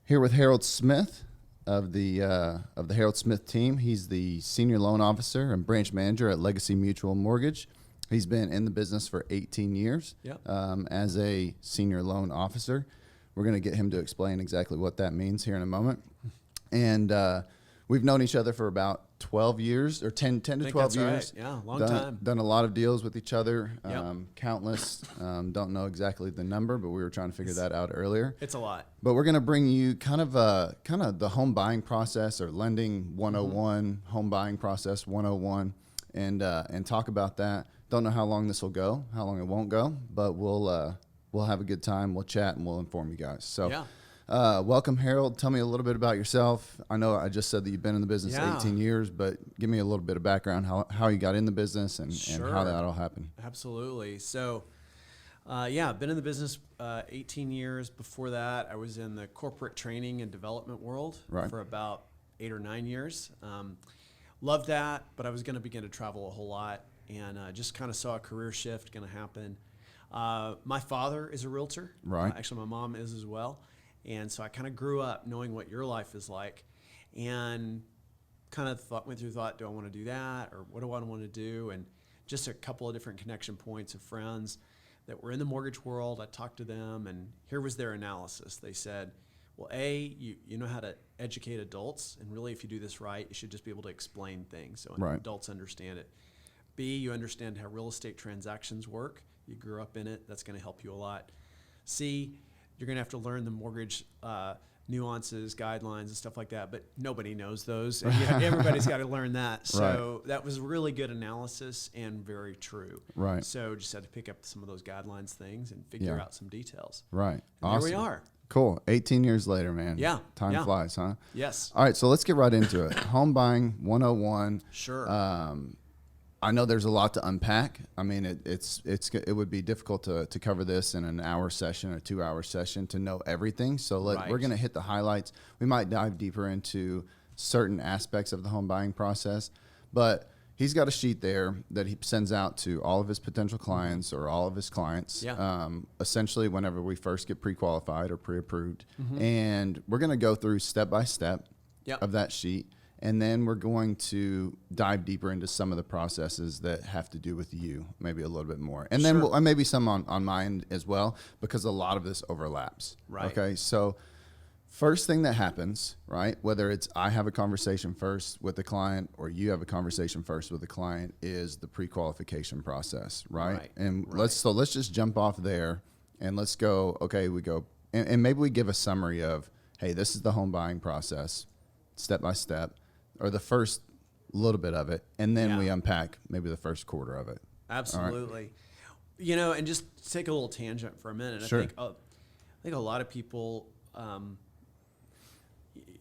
Here with Harold Smith of the Harold Smith team. He's the senior loan officer and branch manager at Legacy Mutual Mortgage. He's been in the business for 18 years as a senior loan officer. We're going to get him to explain exactly what that means here in a moment. And we've known each other for about 12 years or 10 to 12 years. Right. Yeah, long time. Done a lot of deals with each other, countless. Don't know exactly the number, but we were trying to figure that out earlier. It's a lot. But we're going to bring you kind of the home buying process or lending 101, home buying process 101, and talk about that. Don't know how long this will go, how long it won't go, but we'll have a good time. We'll chat and we'll inform you guys. So. Welcome, Harold. Tell me a little bit about yourself. I know I just said that you've been in the business 18 years, but give me a little bit of background, how you got in the business and how that all happened. Absolutely. So, I've been in the business 18 years. Before that, I was in the corporate training and development world for about 8 or 9 years. Loved that, but I was going to begin to travel a whole lot and just kind of saw a career shift going to happen. My father is a realtor. Right. Actually, my mom is as well. And so I kind of grew up knowing what your life is like and kind of went through thought, do I want to do that or what do I want to do? And just a couple of different connection points of friends that were in the mortgage world. I talked to them and here was their analysis. They said, well, A, you know how to educate adults. And really, if you do this right, you should just be able to explain things so adults understand it. B, you understand how real estate transactions work. You grew up in it. That's going to help you a lot. C, you're going to have to learn the mortgage nuances, guidelines, and stuff like that, but nobody knows those. And everybody's got to learn that. So that was really good analysis and very true. Right. So just had to pick up some of those guidelines things and figure out some details. Right. And awesome. Here we are. Cool. 18 years later, man. Yeah. Time flies, huh? Yes. All right, so let's get right into it. Home buying 101. Sure. I know there's a lot to unpack. I mean, it would be difficult to cover this in an hour session or 2 hour session to know everything. So we're going to hit the highlights. We might dive deeper into certain aspects of the home buying process, but he's got a sheet there that he sends out to all of his potential clients or all of his clients, essentially whenever we first get pre-qualified or pre-approved. And we're going to go through step by step of that sheet. And then we're going to dive deeper into some of the processes that have to do with you, maybe a little bit more. And then maybe some on my end as well, because a lot of this overlaps. Right. Okay, so first thing that happens, right, whether it's I have a conversation first with the client or you have a conversation first with the client, is the pre-qualification process, right? And let's just jump off there and let's go, and maybe we give a summary of, hey, this is the home buying process, step by step. Or the first little bit of it, and then we unpack maybe the first quarter of it. Absolutely. Right. And just take a little tangent for a minute. Sure. I think a lot of people,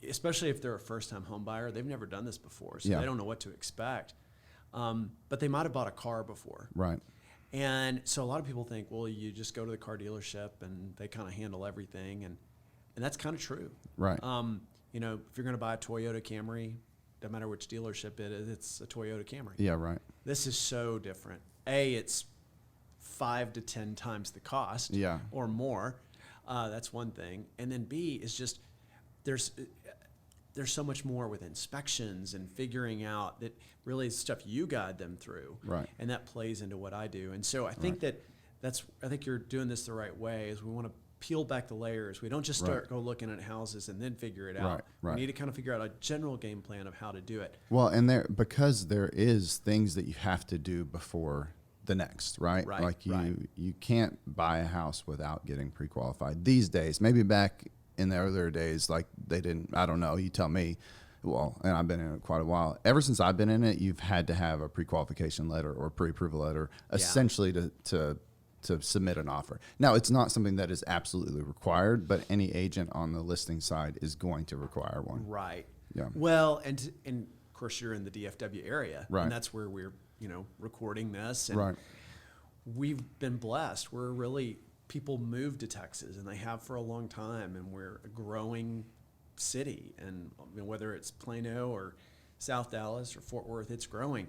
especially if they're a first-time home buyer, they've never done this before, so they don't know what to expect. But they might have bought a car before. Right. And so a lot of people think, well, you just go to the car dealership and they kind of handle everything, and that's kind of true. Right. If you're going to buy a Toyota Camry, no matter which dealership it is, it's a Toyota Camry. Yeah, right. This is so different. A, it's 5 to 10 times the cost or more. That's one thing. And then B is just there's so much more with inspections and figuring out that really stuff you guide them through. Right. And that plays into what I do. And so I think I think you're doing this the right way, is we want to peel back the layers. We don't just go looking at houses and then figure it out. Right. We need to kind of figure out a general game plan of how to do it. Well, and because there is things that you have to do before the next, right? Like you can't buy a house without getting pre-qualified these days. Maybe back in the earlier days, like they didn't, I don't know, you tell me. Well, and I've been in it quite a while. Ever since I've been in it, you've had to have a pre-qualification letter or pre-approval letter essentially to submit an offer. Now, it's not something that is absolutely required, but any agent on the listing side is going to require one. Right. Yeah. Well, and of course you're in the DFW area, right. And that's where we're recording this. And we've been blessed. People move to Texas, and they have for a long time, and we're a growing city. And whether it's Plano or South Dallas or Fort Worth, it's growing.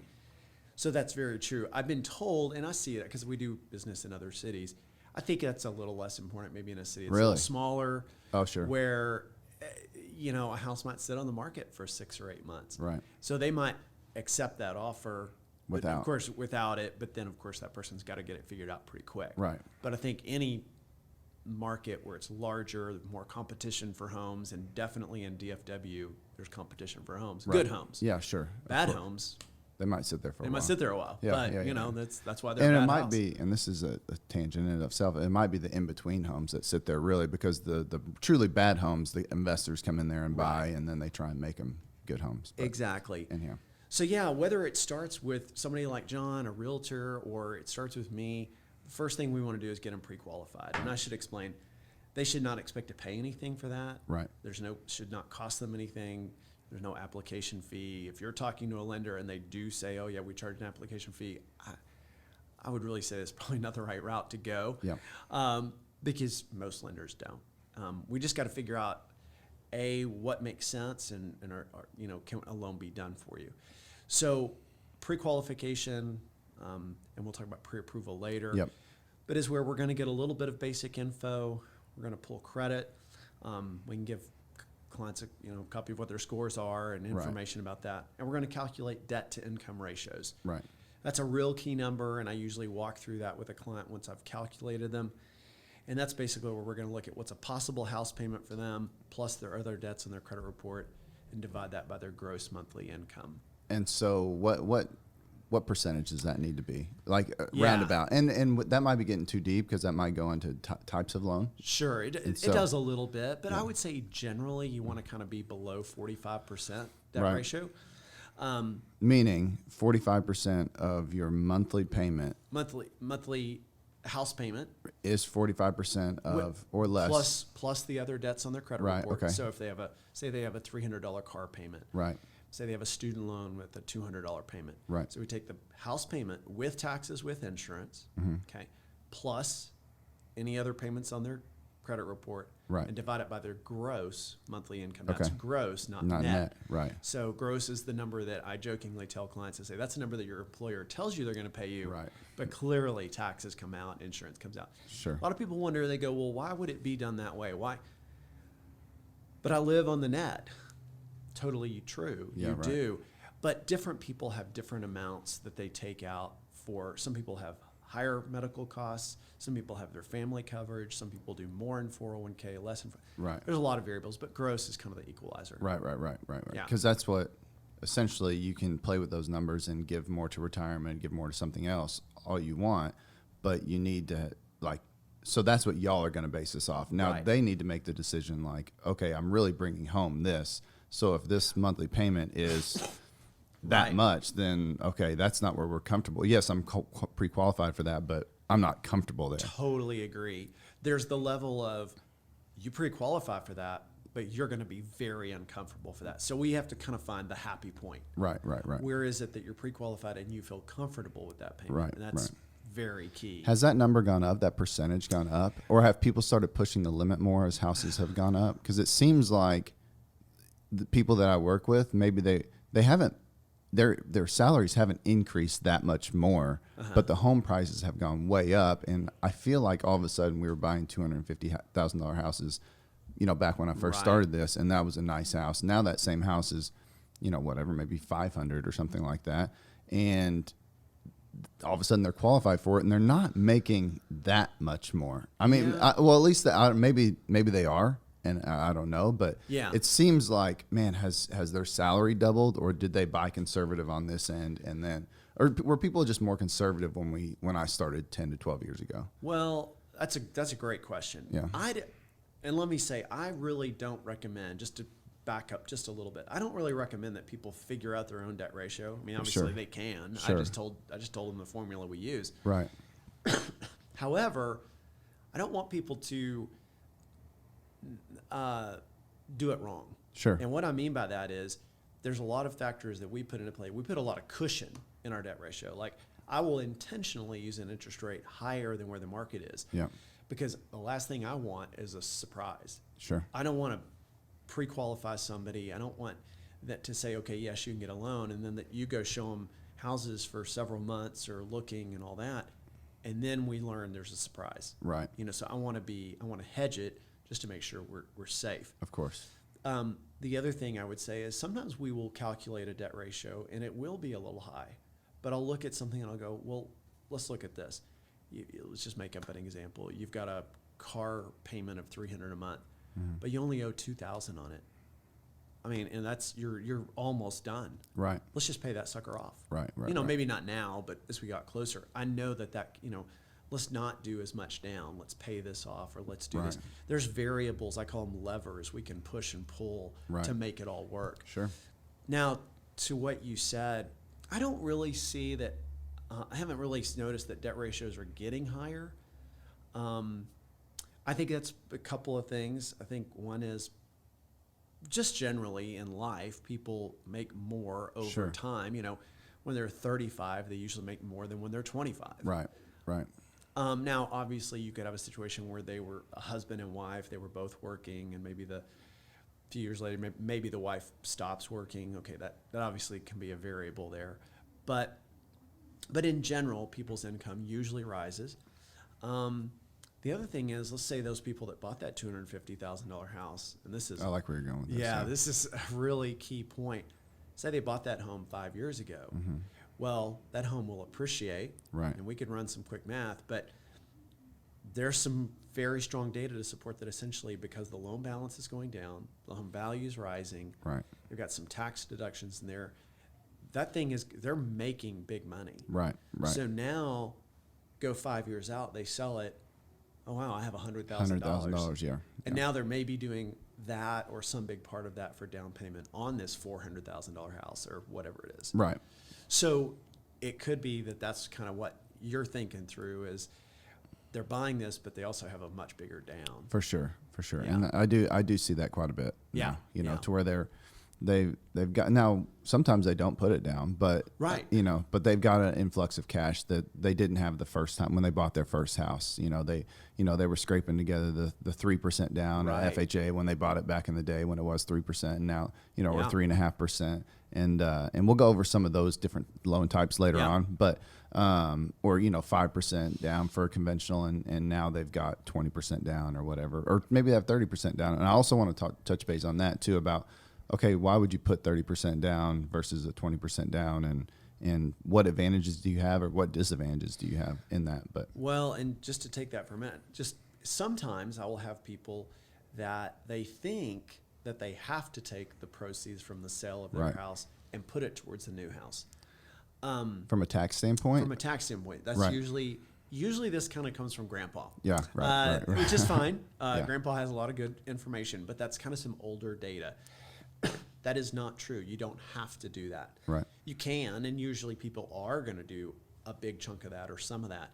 So that's very true. I've been told, and I see it because we do business in other cities, I think that's a little less important maybe in a city that's a little smaller. Oh, sure. Where a house might sit on the market for 6 or 8 months. Right. So they might accept that offer Without. of course, without it. But then, of course, that person's got to get it figured out pretty quick. Right. But I think any market where it's larger, more competition for homes, and definitely in DFW, there's competition for homes. Right. Good homes. Yeah, sure. Bad homes. They might sit there for a while. They might sit there a while. Yeah, but, yeah. that's why they're and a bad it might house. be, and this is a tangent in and of itself, it might be the in-between homes that sit there really, because the truly bad homes, the investors come in there and buy, and then they try and make them good homes. But Exactly. Anyhow. So yeah, whether it starts with somebody like John, a realtor, or it starts with me, the first thing we want to do is get them pre-qualified. And I should explain, they should not expect to pay anything for that. Right. Should not cost them anything. There's no application fee. If you're talking to a lender and they do say, oh yeah, we charge an application fee, I would really say that's probably not the right route to go. Yeah. Because most lenders don't. We just got to figure out what makes sense and can a loan be done for you. So pre-qualification, and we'll talk about pre-approval later. Yep. But is where we're going to get a little bit of basic info. We're going to pull credit. We can give clients a copy of what their scores are and information about that. And we're going to calculate debt to income ratios. Right. That's a real key number, and I usually walk through that with a client once I've calculated them. And that's basically where we're going to look at what's a possible house payment for them, plus their other debts in their credit report, and divide that by their gross monthly income. And so what percentage does that need to be? Like Yeah. roundabout. And that might be getting too deep, because that might go into types of loan. Sure, it does a little bit, but I would say generally you want to kind of be below 45% debt Right. ratio. Meaning 45% of your monthly payment Monthly house payment is 45% of or less. plus the other debts on their credit Right, report. okay. So if they have a $300 car payment, Right. say they have a student loan with a $200 payment. Right. So we take the house payment with taxes, with insurance, okay, plus any other payments on their credit report, Right. and divide it by their gross monthly income. That's Okay. gross, not Not net. net. Right. So gross is the number that I jokingly tell clients. I say that's the number that your employer tells you they're going to pay you. Right. But clearly taxes come out, insurance comes out. Sure. A lot of people wonder, they go, well, why would it be done that way? Why? But I live on the net. Totally true. Yeah, You right. do. But different people have different amounts that they take out for. Some people have higher medical costs. Some people have their family coverage. Some people do more in 401k, less in. Right. There's a lot of variables, but gross is kind of the equalizer. Right. Yeah. Because that's what, essentially, you can play with those numbers and give more to retirement, give more to something else, all you want, but you need to, so that's what y'all are going to base this off. Now, Right. they need to make the decision okay, I'm really bringing home this. So if this monthly payment is that Right. much, then, okay, that's not where we're comfortable. Yes, I'm pre-qualified for that, but I'm not comfortable there. Totally agree. There's the level of you pre-qualify for that, but you're going to be very uncomfortable for that. So we have to kind of find the happy point. Right. Where is it that you're pre-qualified and you feel comfortable with that payment? Right, And that's right. very key. Has that number gone up, that percentage gone up? Or have people started pushing the limit more as houses have gone up? Because it seems like the people that I work with, maybe they haven't, their salaries haven't increased that much more, but the home prices have gone way up. And I feel like all of a sudden we were buying $250,000 houses, back when I first Right. started this, and that was a nice house. Now that same house is, whatever, maybe 500 or something like that. And all of a sudden they're qualified for it, and they're not making that much more. I mean, Yeah. at least maybe they are, and I don't know, but Yeah. it seems like, man, has their salary doubled, or did they buy conservative on this end, and then, or were people just more conservative when I started 10 to 12 years ago? Well, that's a great question. Yeah. And let me say, I really don't recommend, just to back up just a little bit, I don't really recommend that people figure out their own debt ratio. I mean, obviously Sure. they can. Sure. I just told them the formula we use. Right. However, I don't want people to do it wrong. Sure. And what I mean by that is there's a lot of factors that we put into play. We put a lot of cushion in our debt ratio. Like, I will intentionally use an interest rate higher than where the market is. Yeah. Because the last thing I want is a surprise. Sure. I don't want to pre-qualify somebody. I don't want that to say, okay, yes, you can get a loan, and then that you go show them houses for several months or looking and all that, and then we learn there's a surprise. Right. So I want to hedge it just to make sure we're safe. Of course. The other thing I would say is sometimes we will calculate a debt ratio and it will be a little high, but I'll look at something and I'll go, well, let's look at this. Let's just make up an example. You've got a car payment of $300 a month, but you only owe $2,000 on it. I mean, and that's you're almost done. Right. Let's just pay that sucker off. Right. Maybe not now, but as we got closer, I know that let's not do as much down. Let's pay this off, or let's do this. There's variables, I call them levers, we can push and pull to make it all work. Sure. Now, to what you said, I don't really see that. I haven't really noticed that debt ratios are getting higher. I think that's a couple of things. I think one is just generally in life, people make more over time. When they're 35, they usually make more than when they're 25. Right. Now, obviously, you could have a situation where they were a husband and wife. They were both working, and maybe a few years later, maybe the wife stops working. Okay, that obviously can be a variable there. But in general, people's income usually rises. The other thing is, let's say those people that bought that $250,000 house, and this is... I like where you're going with this. Yeah, this is a really key point. Say they bought that home 5 years ago. Mm-hmm. Well, that home will appreciate, and we could run some quick math, but there's some very strong data to support that essentially because the loan balance is going down, the home value is rising, they've got some tax deductions in there. That thing they're making big money. Right. So now, go 5 years out, they sell it, oh wow, I have $100,000. Yeah. And now they're maybe doing that or some big part of that for down payment on this $400,000 house or whatever it is. Right. So it could be that that's kind of what you're thinking through is they're buying this, but they also have a much bigger down. For sure. Yeah. And I do see that quite a bit. Yeah. To where they've got, now sometimes they don't put it down, but but they've got an influx of cash that they didn't have the first time when they bought their first house. They were scraping together the 3% down at FHA when they bought it back in the day when it was 3%, and now we're 3.5%. And we'll go over some of those different loan types later on, but or 5% down for conventional, and now they've got 20% down or whatever, or maybe they have 30% down. And I also want to touch base on that too about, okay, why would you put 30% down versus a 20% down, and what advantages do you have or what disadvantages do you have in that? But well, and just to take that for a minute, just sometimes I will have people that they think that they have to take the proceeds from the sale of their house and put it towards the new house. From a tax standpoint? From a tax standpoint. That's usually this kind of comes from grandpa. Yeah, right. Which is fine. Grandpa has a lot of good information, but that's kind of some older data. That is not true. You don't have to do that. Right. You can, and usually people are going to do a big chunk of that or some of that.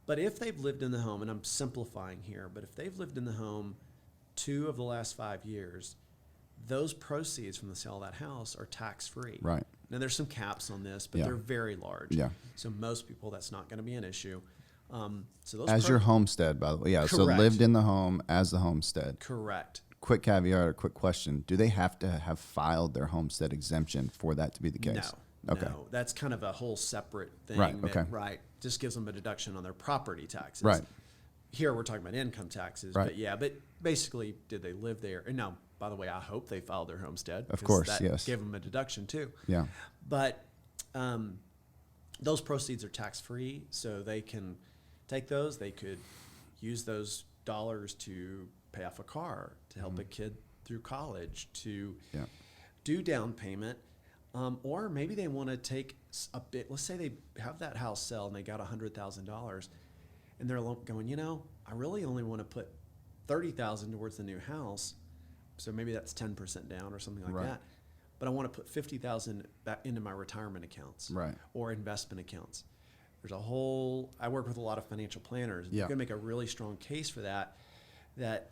But if they've lived in the home, and I'm simplifying here, but if they've lived in the home 2 of the last 5 years, those proceeds from the sale of that house are tax-free. Right. Now, there's some caps on this, but they're very large. Yeah. So most people, that's not going to be an issue. So those as your homestead, by the way. Yeah. Correct. So lived in the home as the homestead. Correct. Quick caveat or quick question. Do they have to have filed their homestead exemption for that to be the case? No. Okay. No. That's kind of a whole separate thing. Right. Just gives them a deduction on their property taxes. Right. Here we're talking about income taxes. Right. But basically, did they live there? And now, by the way, I hope they filed their homestead. Of course, that yes. Gave them a deduction too. Yeah. But those proceeds are tax-free, so they can take those. They could use those dollars to pay off a car, to help a kid through college, to do down payment, or maybe they want to take a bit. Let's say they have that house sell and they got $100,000, and they're going, I really only want to put $30,000 towards the new house, so maybe that's 10% down or something like that. But I want to put $50,000 back into my retirement accounts or investment accounts. There's I work with a lot of financial planners. And you can make a really strong case for that. That,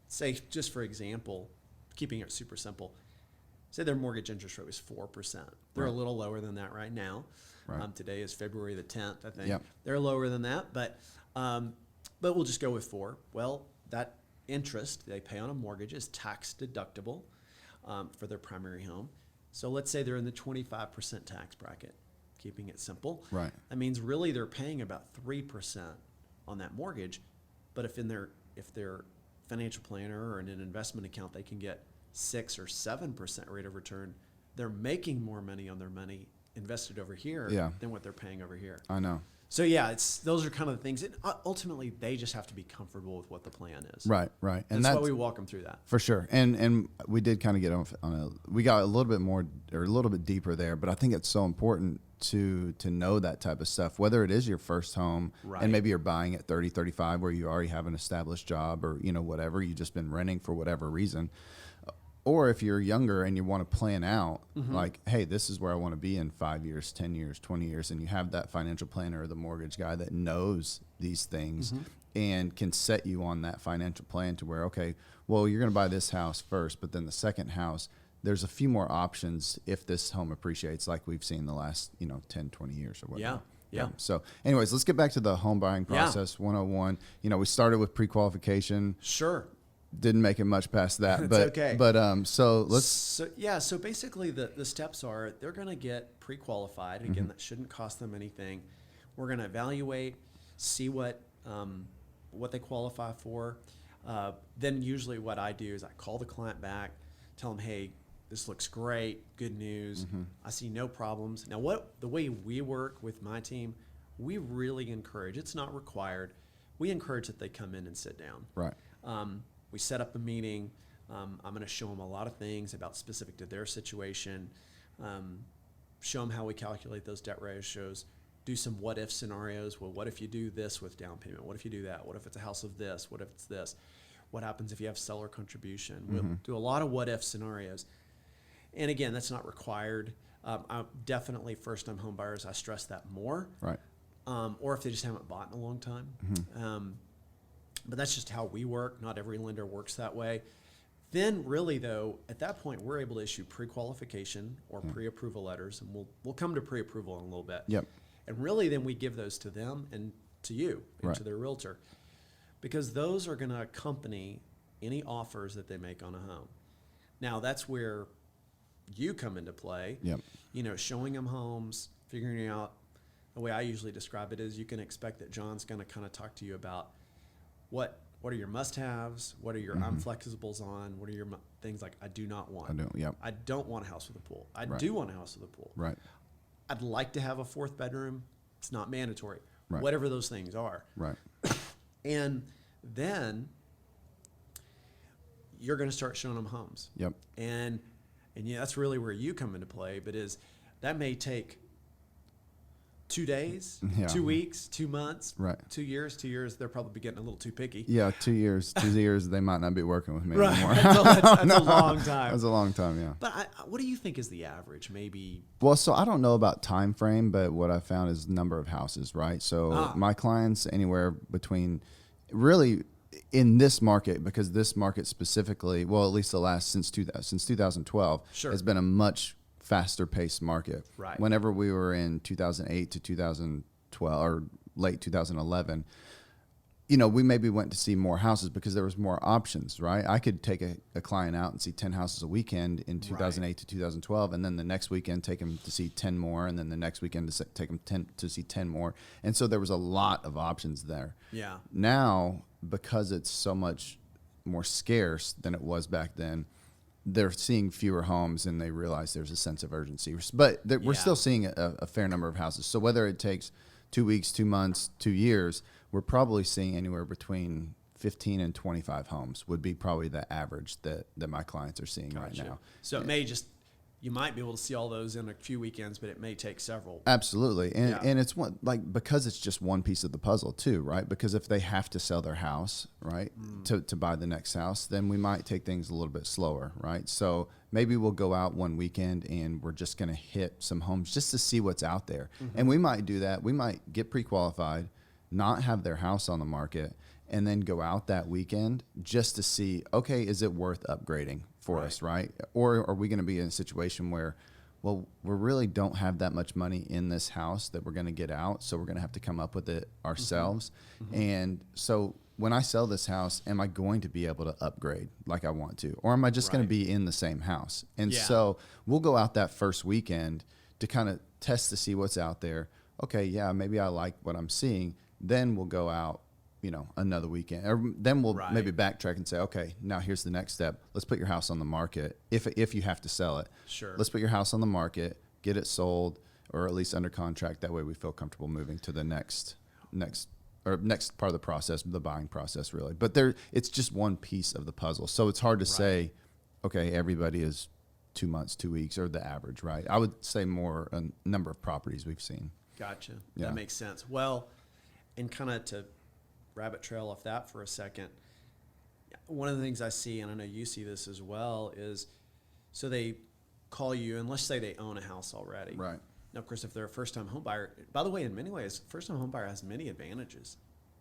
say, just for example, keeping it super simple, say their mortgage interest rate was 4%. They're a little lower than that right now. Right. Today is February the 10th, I think. Yep. They're lower than that, but we'll just go with 4. Well, that interest they pay on a mortgage is tax deductible for their primary home. So let's say they're in the 25% tax bracket, keeping it simple. Right. That means really they're paying about 3% on that mortgage, but if they're financial planner or in an investment account, they can get 6 or 7% rate of return. They're making more money on their money invested over here than what they're paying over here. I know. So those are kind of the things. And ultimately, they just have to be comfortable with what the plan is. Right. And that's why we walk them through that. For sure. And we did kind of get we got a little bit more or a little bit deeper there, but I think it's so important to know that type of stuff, whether it is your first home and maybe you're buying at 30, 35 where you already have an established job or, whatever, you've just been renting for whatever reason. Or if you're younger and you want to plan out, like, hey, this is where I want to be in 5 years, 10 years, 20 years, and you have that financial planner or the mortgage guy that knows these things and can set you on that financial plan to where, okay, well, you're going to buy this house first, but then the second house, there's a few more options if this home appreciates like we've seen the last, 10, 20 years or whatever. Yeah. So anyways, let's get back to the home buying process 101. We started with pre-qualification. Sure. Didn't make it much past that, but okay. But so let's. So basically, the steps are they're going to get pre-qualified. Again, that shouldn't cost them anything. We're going to evaluate, see what they qualify for. Then usually, what I do is I call the client back, tell them, hey, this looks great, good news. I see no problems. Now, the way we work with my team, we really encourage. It's not required. We encourage that they come in and sit down. Right. We set up a meeting. I'm going to show them a lot of things about specific to their situation, show them how we calculate those debt ratios, do some what-if scenarios. Well, what if you do this with down payment? What if you do that? What if it's a house of this? What if it's this? What happens if you have seller contribution? We'll do a lot of what-if scenarios. And again, that's not required. Definitely first-time home buyers, I stress that more. Right. Or if they just haven't bought in a long time. But that's just how we work. Not every lender works that way. Then really, though, at that point, we're able to issue pre-qualification or pre-approval letters, and we'll come to pre-approval in a little bit. Yep. And really, then we give those to them and to you and to their realtor, because those are going to accompany any offers that they make on a home. Now, that's where you come into play. Yep. Showing them homes, figuring out. The way I usually describe it is you can expect that John's going to kind of talk to you about what are your must-haves, what are your unflexibles on, what are your things like I do not want. I don't want a house with a pool. I do want a house with a pool. Right. I'd like to have a fourth bedroom. It's not mandatory. Right. Whatever those things are. Right. And then you're going to start showing them homes. Yep. And that's really where you come into play, but that may take 2 days, 2 weeks, 2 months, 2 years. 2 years, they're probably getting a little too picky. Yeah, 2 years. 2 years, they might not be working with me anymore. That's a long time. That's a long time, yeah. But what do you think is the average? Maybe. Well, so I don't know about time frame, but what I found is number of houses, right? So my clients anywhere between, really in this market, because this market specifically, well, at least since 2012, has been a much faster paced market. Right. Whenever we were in 2008 to 2012 or late 2011, we maybe went to see more houses because there was more options, right? I could take a client out and see 10 houses a weekend in 2008 to 2012, and then the next weekend take them to see 10 more, and then the next weekend take them to see 10 more. And so there was a lot of options there. Yeah. Now, because it's so much more scarce than it was back then, they're seeing fewer homes and they realize there's a sense of urgency. But we're still seeing a fair number of houses. So whether it takes 2 weeks, 2 months, 2 years, we're probably seeing anywhere between 15 and 25 homes would be probably the average that my clients are seeing right now. So it may you might be able to see all those in a few weekends, but it may take several. Absolutely. And it's because it's just one piece of the puzzle too, right? Because if they have to sell their house, right, to buy the next house, then we might take things a little bit slower, right? So maybe we'll go out one weekend and we're just going to hit some homes just to see what's out there. And we might do that. We might get pre-qualified, not have their house on the market, and then go out that weekend just to see, okay, is it worth upgrading for us, right? Or are we going to be in a situation where, well, we really don't have that much money in this house that we're going to get out, so we're going to have to come up with it ourselves. And so when I sell this house, am I going to be able to upgrade like I want to? Or am I just going to be in the same house? And so we'll go out that first weekend to kind of test to see what's out there. Okay, yeah, maybe I like what I'm seeing. Then we'll go out, another weekend. Or then we'll maybe backtrack and say, okay, now here's the next step. Let's put your house on the market. If you have to sell it, sure. Let's put your house on the market, get it sold, or at least under contract. That way we feel comfortable moving to the next part of the process, the buying process, really. But it's just one piece of the puzzle. So it's hard to say, okay, everybody is 2 months, 2 weeks, or the average, right? I would say more a number of properties we've seen. Gotcha. Yeah. That makes sense. Well, and kind of to rabbit trail off that for a second, one of the things I see, and I know you see this as well, is so they call you, and let's say they own a house already. Right. Now, of course, if they're a first-time home buyer, by the way, in many ways, first-time home buyer has many advantages.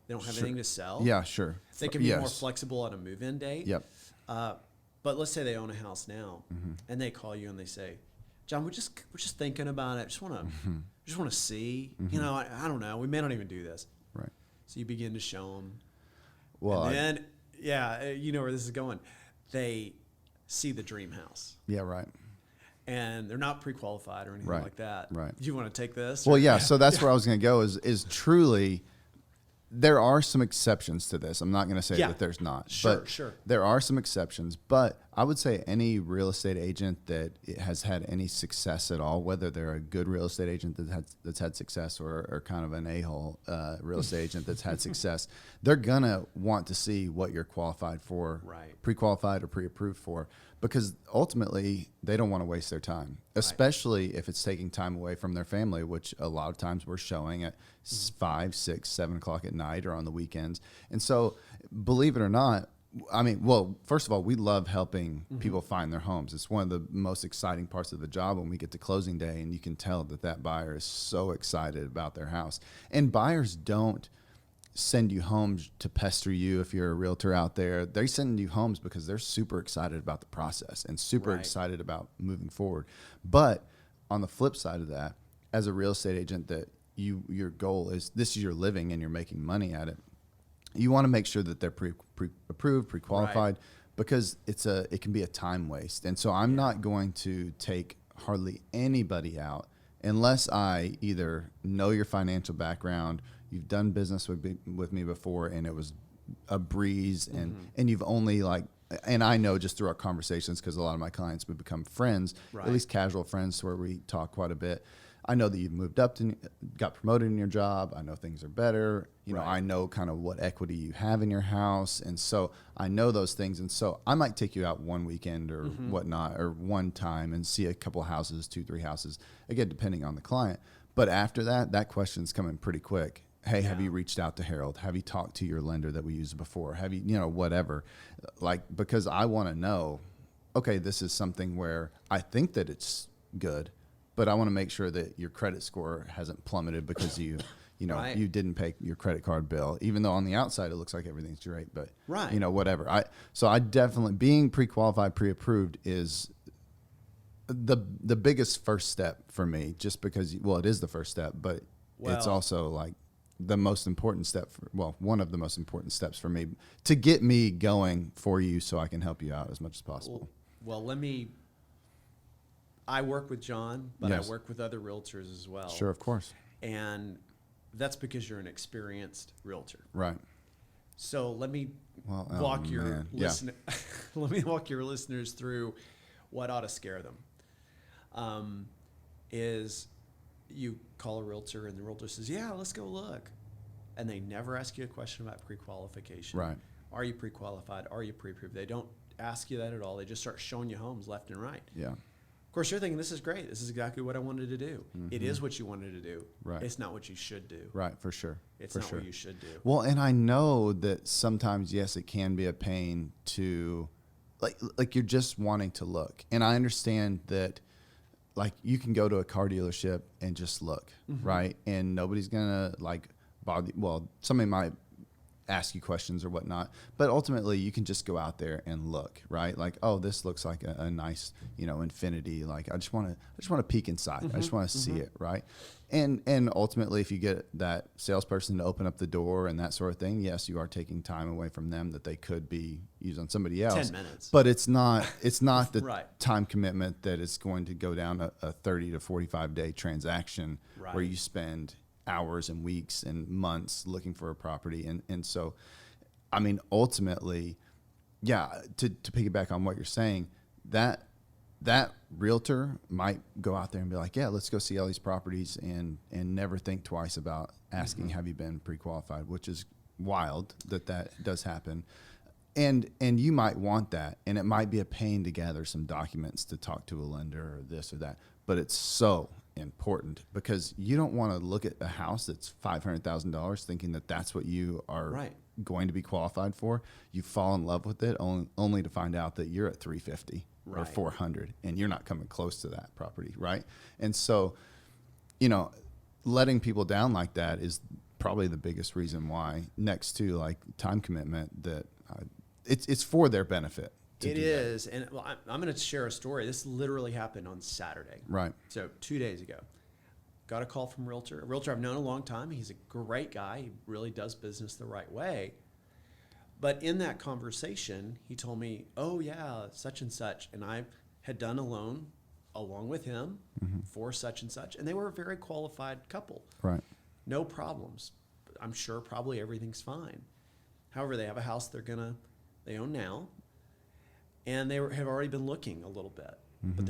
They don't have anything to sell. Yeah, sure. They can be more flexible at a move-in date. Yep. But let's say they own a house now, and they call you and they say, "John, we're just thinking about it. Just want to see. I don't know. We may not even do this." Right. So you begin to show them. Well, and then, you know where this is going. They see the dream house. Yeah, right. And they're not pre-qualified or anything like that. Right. Do you want to take this? Well, yeah. So that's where I was going to go. Is truly. There are some exceptions to this. I'm not going to say that there's not. Sure. There are some exceptions. But I would say any real estate agent that has had any success at all, whether they're a good real estate agent that's had success or kind of an a-hole real estate agent that's had success, they're going to want to see what you're qualified for, pre-qualified or pre-approved for, because ultimately they don't want to waste their time, especially if it's taking time away from their family, which a lot of times we're showing at 5, 6, 7 o'clock at night or on the weekends. And so, believe it or not, I mean, well, first of all, we love helping people find their homes. It's one of the most exciting parts of the job when we get to closing day and you can tell that buyer is so excited about their house. And buyers don't send you homes to pester you if you're a realtor out there. They send you homes because they're super excited about the process and super excited about moving forward. But on the flip side of that, as a real estate agent, that your goal is this is your living and you're making money at it. You want to make sure that they're pre-approved, pre-qualified, because it can be a time waste. And so I'm not going to take hardly anybody out unless I either know your financial background, you've done business with me before, and it was a breeze, and you've only and I know just through our conversations, because a lot of my clients would become friends, at least casual friends, where we talk quite a bit. I know that you've moved up got promoted in your job. I know things are better. You know, I know kind of what equity you have in your house. And so I know those things. And so I might take you out one weekend or whatnot, or one time and see a couple houses, 2, 3 houses, again, depending on the client. But after that question's coming pretty quick. Hey, have you reached out to Harold? Have you talked to your lender that we used before? Have you, whatever, because I want to know, okay, this is something where I think that it's good, but I want to make sure that your credit score hasn't plummeted because you didn't pay your credit card bill, even though on the outside it looks like everything's great, but whatever. I definitely, being pre-qualified, pre-approved is the biggest first step for me, just because, it is the first step, but it's also like the most important step one of the most important steps for me to get me going for you so I can help you out as much as possible. Well, I work with John, but I work with other realtors as well. Sure, of course. And that's because you're an experienced realtor. Right. So let me walk your listeners through what ought to scare them. Is you call a realtor and the realtor says, "Yeah, let's go look." And they never ask you a question about pre-qualification. Right. Are you pre-qualified? Are you pre-approved? They don't ask you that at all. They just start showing you homes left and right. Yeah. Of course, you're thinking, this is great. This is exactly what I wanted to do. It is what you wanted to do. Right. It's not what you should do. Right, for sure. It's not what you should do. Well, and I know that sometimes, yes, it can be a pain to, like you're just wanting to look. And I understand that, you can go to a car dealership and just look, right? And nobody's going to, bother you. Well, somebody might ask you questions or whatnot, but ultimately you can just go out there and look, right? Oh, this looks like a nice, Infinity. I just want to peek inside. I just want to see it, right? And ultimately, if you get that salesperson to open up the door and that sort of thing, yes, you are taking time away from them that they could be used on somebody else. 10 minutes. But it's not the time commitment that it's going to go down a 30 to 45 day transaction where you spend hours and weeks and months looking for a property. And so, I mean, ultimately, yeah, to piggyback on what you're saying, that realtor might go out there and be like, yeah, let's go see all these properties and never think twice about asking, have you been pre-qualified, which is wild that does happen. And you might want that, and it might be a pain to gather some documents to talk to a lender or this or that, but it's so important because you don't want to look at a house that's $500,000 thinking that that's what you are going to be qualified for. You fall in love with it only to find out that you're at 350 or 400 and you're not coming close to that property, right? And so, letting people down like that is probably the biggest reason why, next to like time commitment, that it's for their benefit. It is. And well, I'm going to share a story. This literally happened on Saturday. Right. So 2 days ago, got a call from a realtor I've known a long time. He's a great guy. He really does business the right way. But in that conversation, he told me, oh yeah, such and such. And I had done a loan along with him for such and such. And they were a very qualified couple. Right. No problems. I'm sure probably everything's fine. However, they have a house they own now. And they have already been looking a little bit, but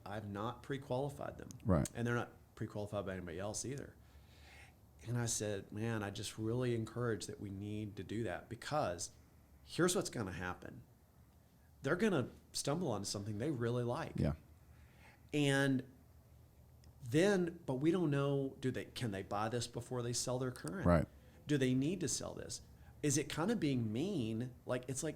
I've not pre-qualified them. Right. And they're not pre-qualified by anybody else either. And I said, man, I just really encourage that we need to do that, because here's what's going to happen. They're going to stumble onto something they really like. Yeah. And then, but we don't know, can they buy this before they sell their current? Right. Do they need to sell this? Is it kind of being mean? It's like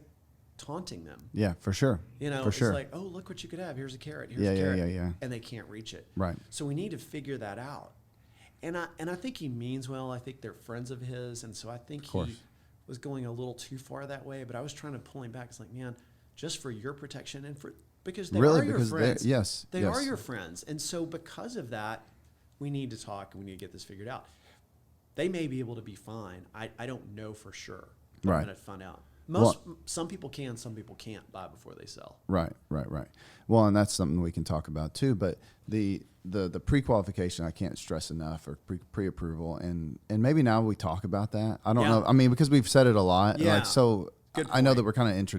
taunting them. Yeah, for sure. It's like, oh, look what you could have. Here's a carrot. Here's a carrot. Yeah. And they can't reach it. Right. So we need to figure that out. And I think he means well. I think they're friends of his. And so I think he was going a little too far that way. But I was trying to pull him back. It's like, man, just for your protection and because they are your friends. They are your friends. And so because of that, we need to talk and we need to get this figured out. They may be able to be fine. I don't know for sure. But I'm going to find out. Some people can, some people can't buy before they sell. Right. Well, and that's something we can talk about too. But the pre-qualification, I can't stress enough, or pre-approval, and maybe now we talk about that. I don't know. I mean, because we've said it a lot. Yeah. I know that we're kind of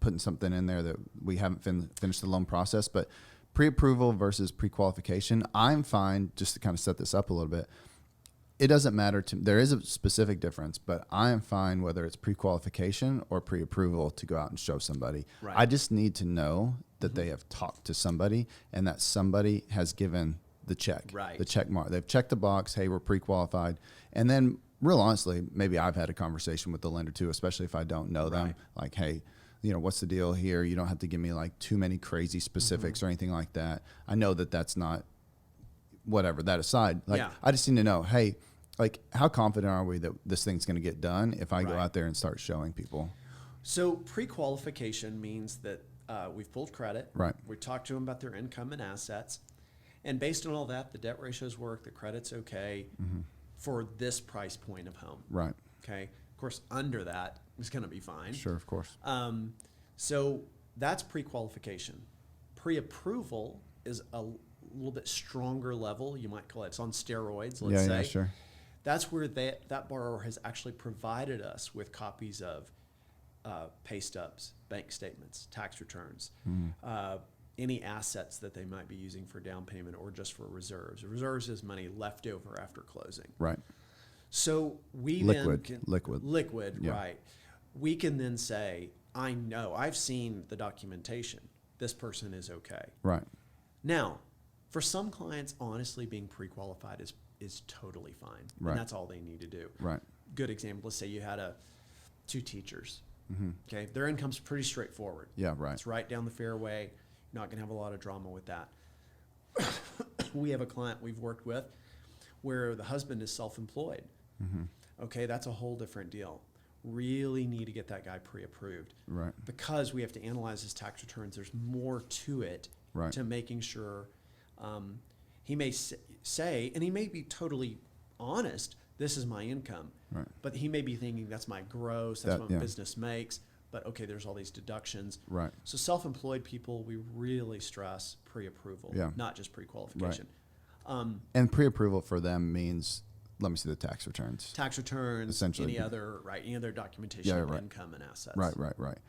putting something in there that we haven't finished the loan process, but pre-approval versus pre-qualification, I'm fine. Just to kind of set this up a little bit. It doesn't matter there is a specific difference, but I am fine whether it's pre-qualification or pre-approval to go out and show somebody. Right. I just need to know that they have talked to somebody and that somebody has given the check, the check mark. They've checked the box. Hey, we're pre-qualified. And then real honestly, maybe I've had a conversation with the lender too, especially if I don't know them. Like, hey, what's the deal here? You don't have to give me like too many crazy specifics or anything like that. I know that that's not, whatever, that aside, I just need to know, hey, like, how confident are we that this thing's going to get done if I go out there and start showing people? So pre-qualification means that we've pulled credit. Right. We talked to them about their income and assets. And based on all that, the debt ratios work, the credit's okay for this price point of home. Right. Okay. Of course, under that is going to be fine. Sure, of course. So that's pre-qualification. Pre-approval is a little bit stronger level. You might call it. It's on steroids, let's say. Yeah, sure. That's where that borrower has actually provided us with copies of pay stubs, bank statements, tax returns, any assets that they might be using for down payment or just for reserves. Reserves is money left over after closing. Right. So we liquid, yeah. Right. We can then say, I know, I've seen the documentation. This person is okay. Right. Now, for some clients, honestly, being pre-qualified is totally fine. Right. And that's all they need to do. Right. Good example, let's say you had two teachers. Okay. Their income's pretty straightforward. Yeah, right. It's right down the fairway. You're not going to have a lot of drama with that. We have a client we've worked with where the husband is self-employed. Okay, that's a whole different deal. Really need to get that guy pre-approved. Right. Because we have to analyze his tax returns. There's more to it to making sure he may say, and he may be totally honest, this is my income. Right. But he may be thinking that's my gross, that's what my business makes. But okay, there's all these deductions. Right. So self-employed people, we really stress pre-approval, not just pre-qualification. And pre-approval for them means, let me see the tax returns. Tax returns, Essentially. any other documentation of income and assets. Right.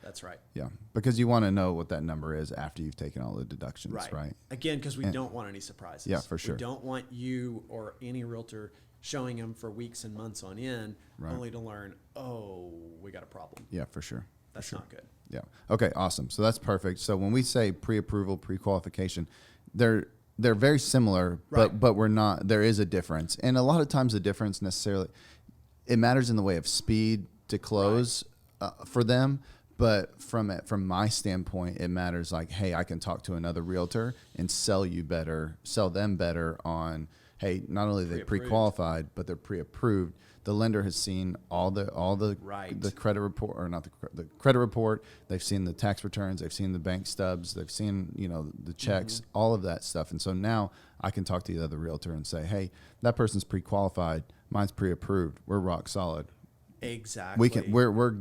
That's right. Yeah, because you want to know what that number is after you've taken all the deductions, right? Again, because we don't want any surprises. Yeah, for sure. We don't want you or any realtor showing them for weeks and months on end, only to learn, oh, we got a problem. Yeah, for sure. That's not good. Yeah. Okay, awesome. So that's perfect. So when we say pre-approval, pre-qualification, they're very similar, but we're not. There is a difference, and a lot of times the difference necessarily it matters in the way of speed to close for them. But from my standpoint, it matters like, hey, I can talk to another realtor and sell them better on, hey, not only are they pre-qualified, but they're pre-approved. The lender has seen all the credit report, or not the credit report. They've seen the tax returns. They've seen the bank stubs. They've seen the checks, all of that stuff. And so now I can talk to the other realtor and say, hey, that person's pre-qualified. Mine's pre-approved. We're rock solid. Exactly. We're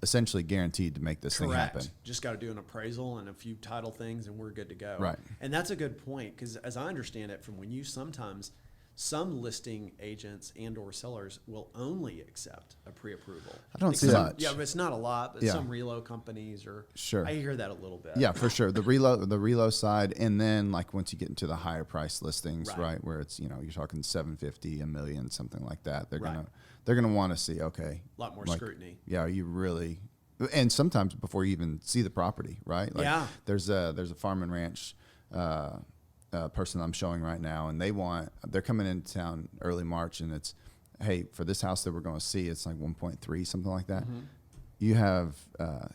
essentially guaranteed to make this thing happen. Just got to do an appraisal and a few title things, and we're good to go. Right. And that's a good point, because as I understand it, from when you some listing agents and or sellers will only accept a pre-approval. I don't see much. Yeah, but it's not a lot. But some relo companies I hear that a little bit. Yeah, for sure. The relo side, and then like once you get into the higher price listings, right, where it's you're talking $750, $1 million, something like that. They're gonna want to see a lot more scrutiny. Yeah, are you really? And sometimes before you even see the property, right? Like there's a farm and ranch. Person I'm showing right now, and they're coming into town early March, and it's, hey, for this house that we're going to see, it's like 1.3, something like that. Mm-hmm. You have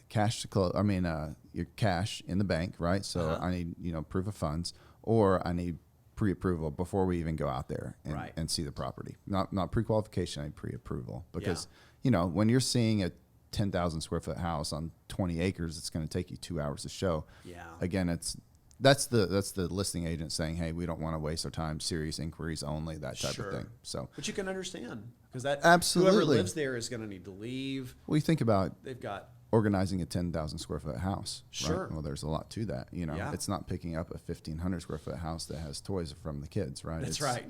cash to close. I mean, your cash in the bank, right? So I need proof of funds, or I need pre-approval before we even go out there and see the property. Not pre-qualification, I need pre-approval, because when you're seeing a 10,000 square foot house on 20 acres, it's going to take you 2 hours to show. Yeah. Again, that's the listing agent saying, hey, we don't want to waste our time, serious inquiries only, that type of thing. So, but you can understand, because that absolutely whoever lives there is going to need to leave. Well, you think about they've got organizing a 10,000 square foot house. Sure. Right? Well, there's a lot to that. It's not picking up a 1,500 square foot house that has toys from the kids, right? That's right.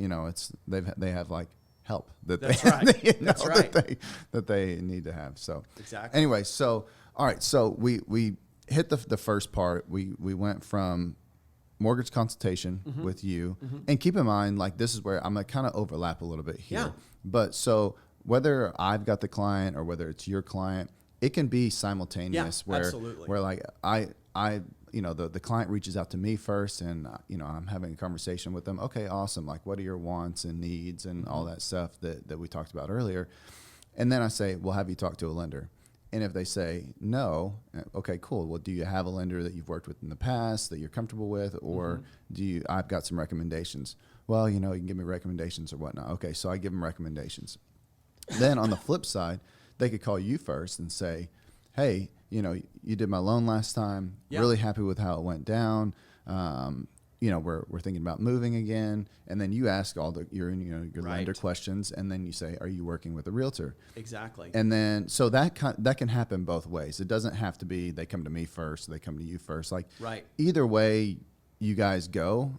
They have like help that that they need to have. So exactly. Anyway, so all right, so we hit the first part. We went from mortgage consultation with you, and keep in mind, like, this is where I'm gonna kind of overlap a little bit here. Yeah. But so whether I've got the client or whether it's your client, it can be simultaneous. Yeah, absolutely. Where like I the client reaches out to me first, and I'm having a conversation with them. Okay, awesome. Like, what are your wants and needs and all that stuff that we talked about earlier? And then I say, well, have you talked to a lender? And if they say no, okay, cool. Well, do you have a lender that you've worked with in the past that you're comfortable with, or I've got some recommendations. Well, you can give me recommendations or whatnot. Okay, so I give them recommendations. Then on the flip side, they could call you first and say, hey, you did my loan last time. Yeah. Really happy with how it went down. We're thinking about moving again, and then you ask all your lender questions, and then you say, are you working with a realtor? Exactly. And then so that can happen both ways. It doesn't have to be they come to me first, they come to you first. Like, either way you guys go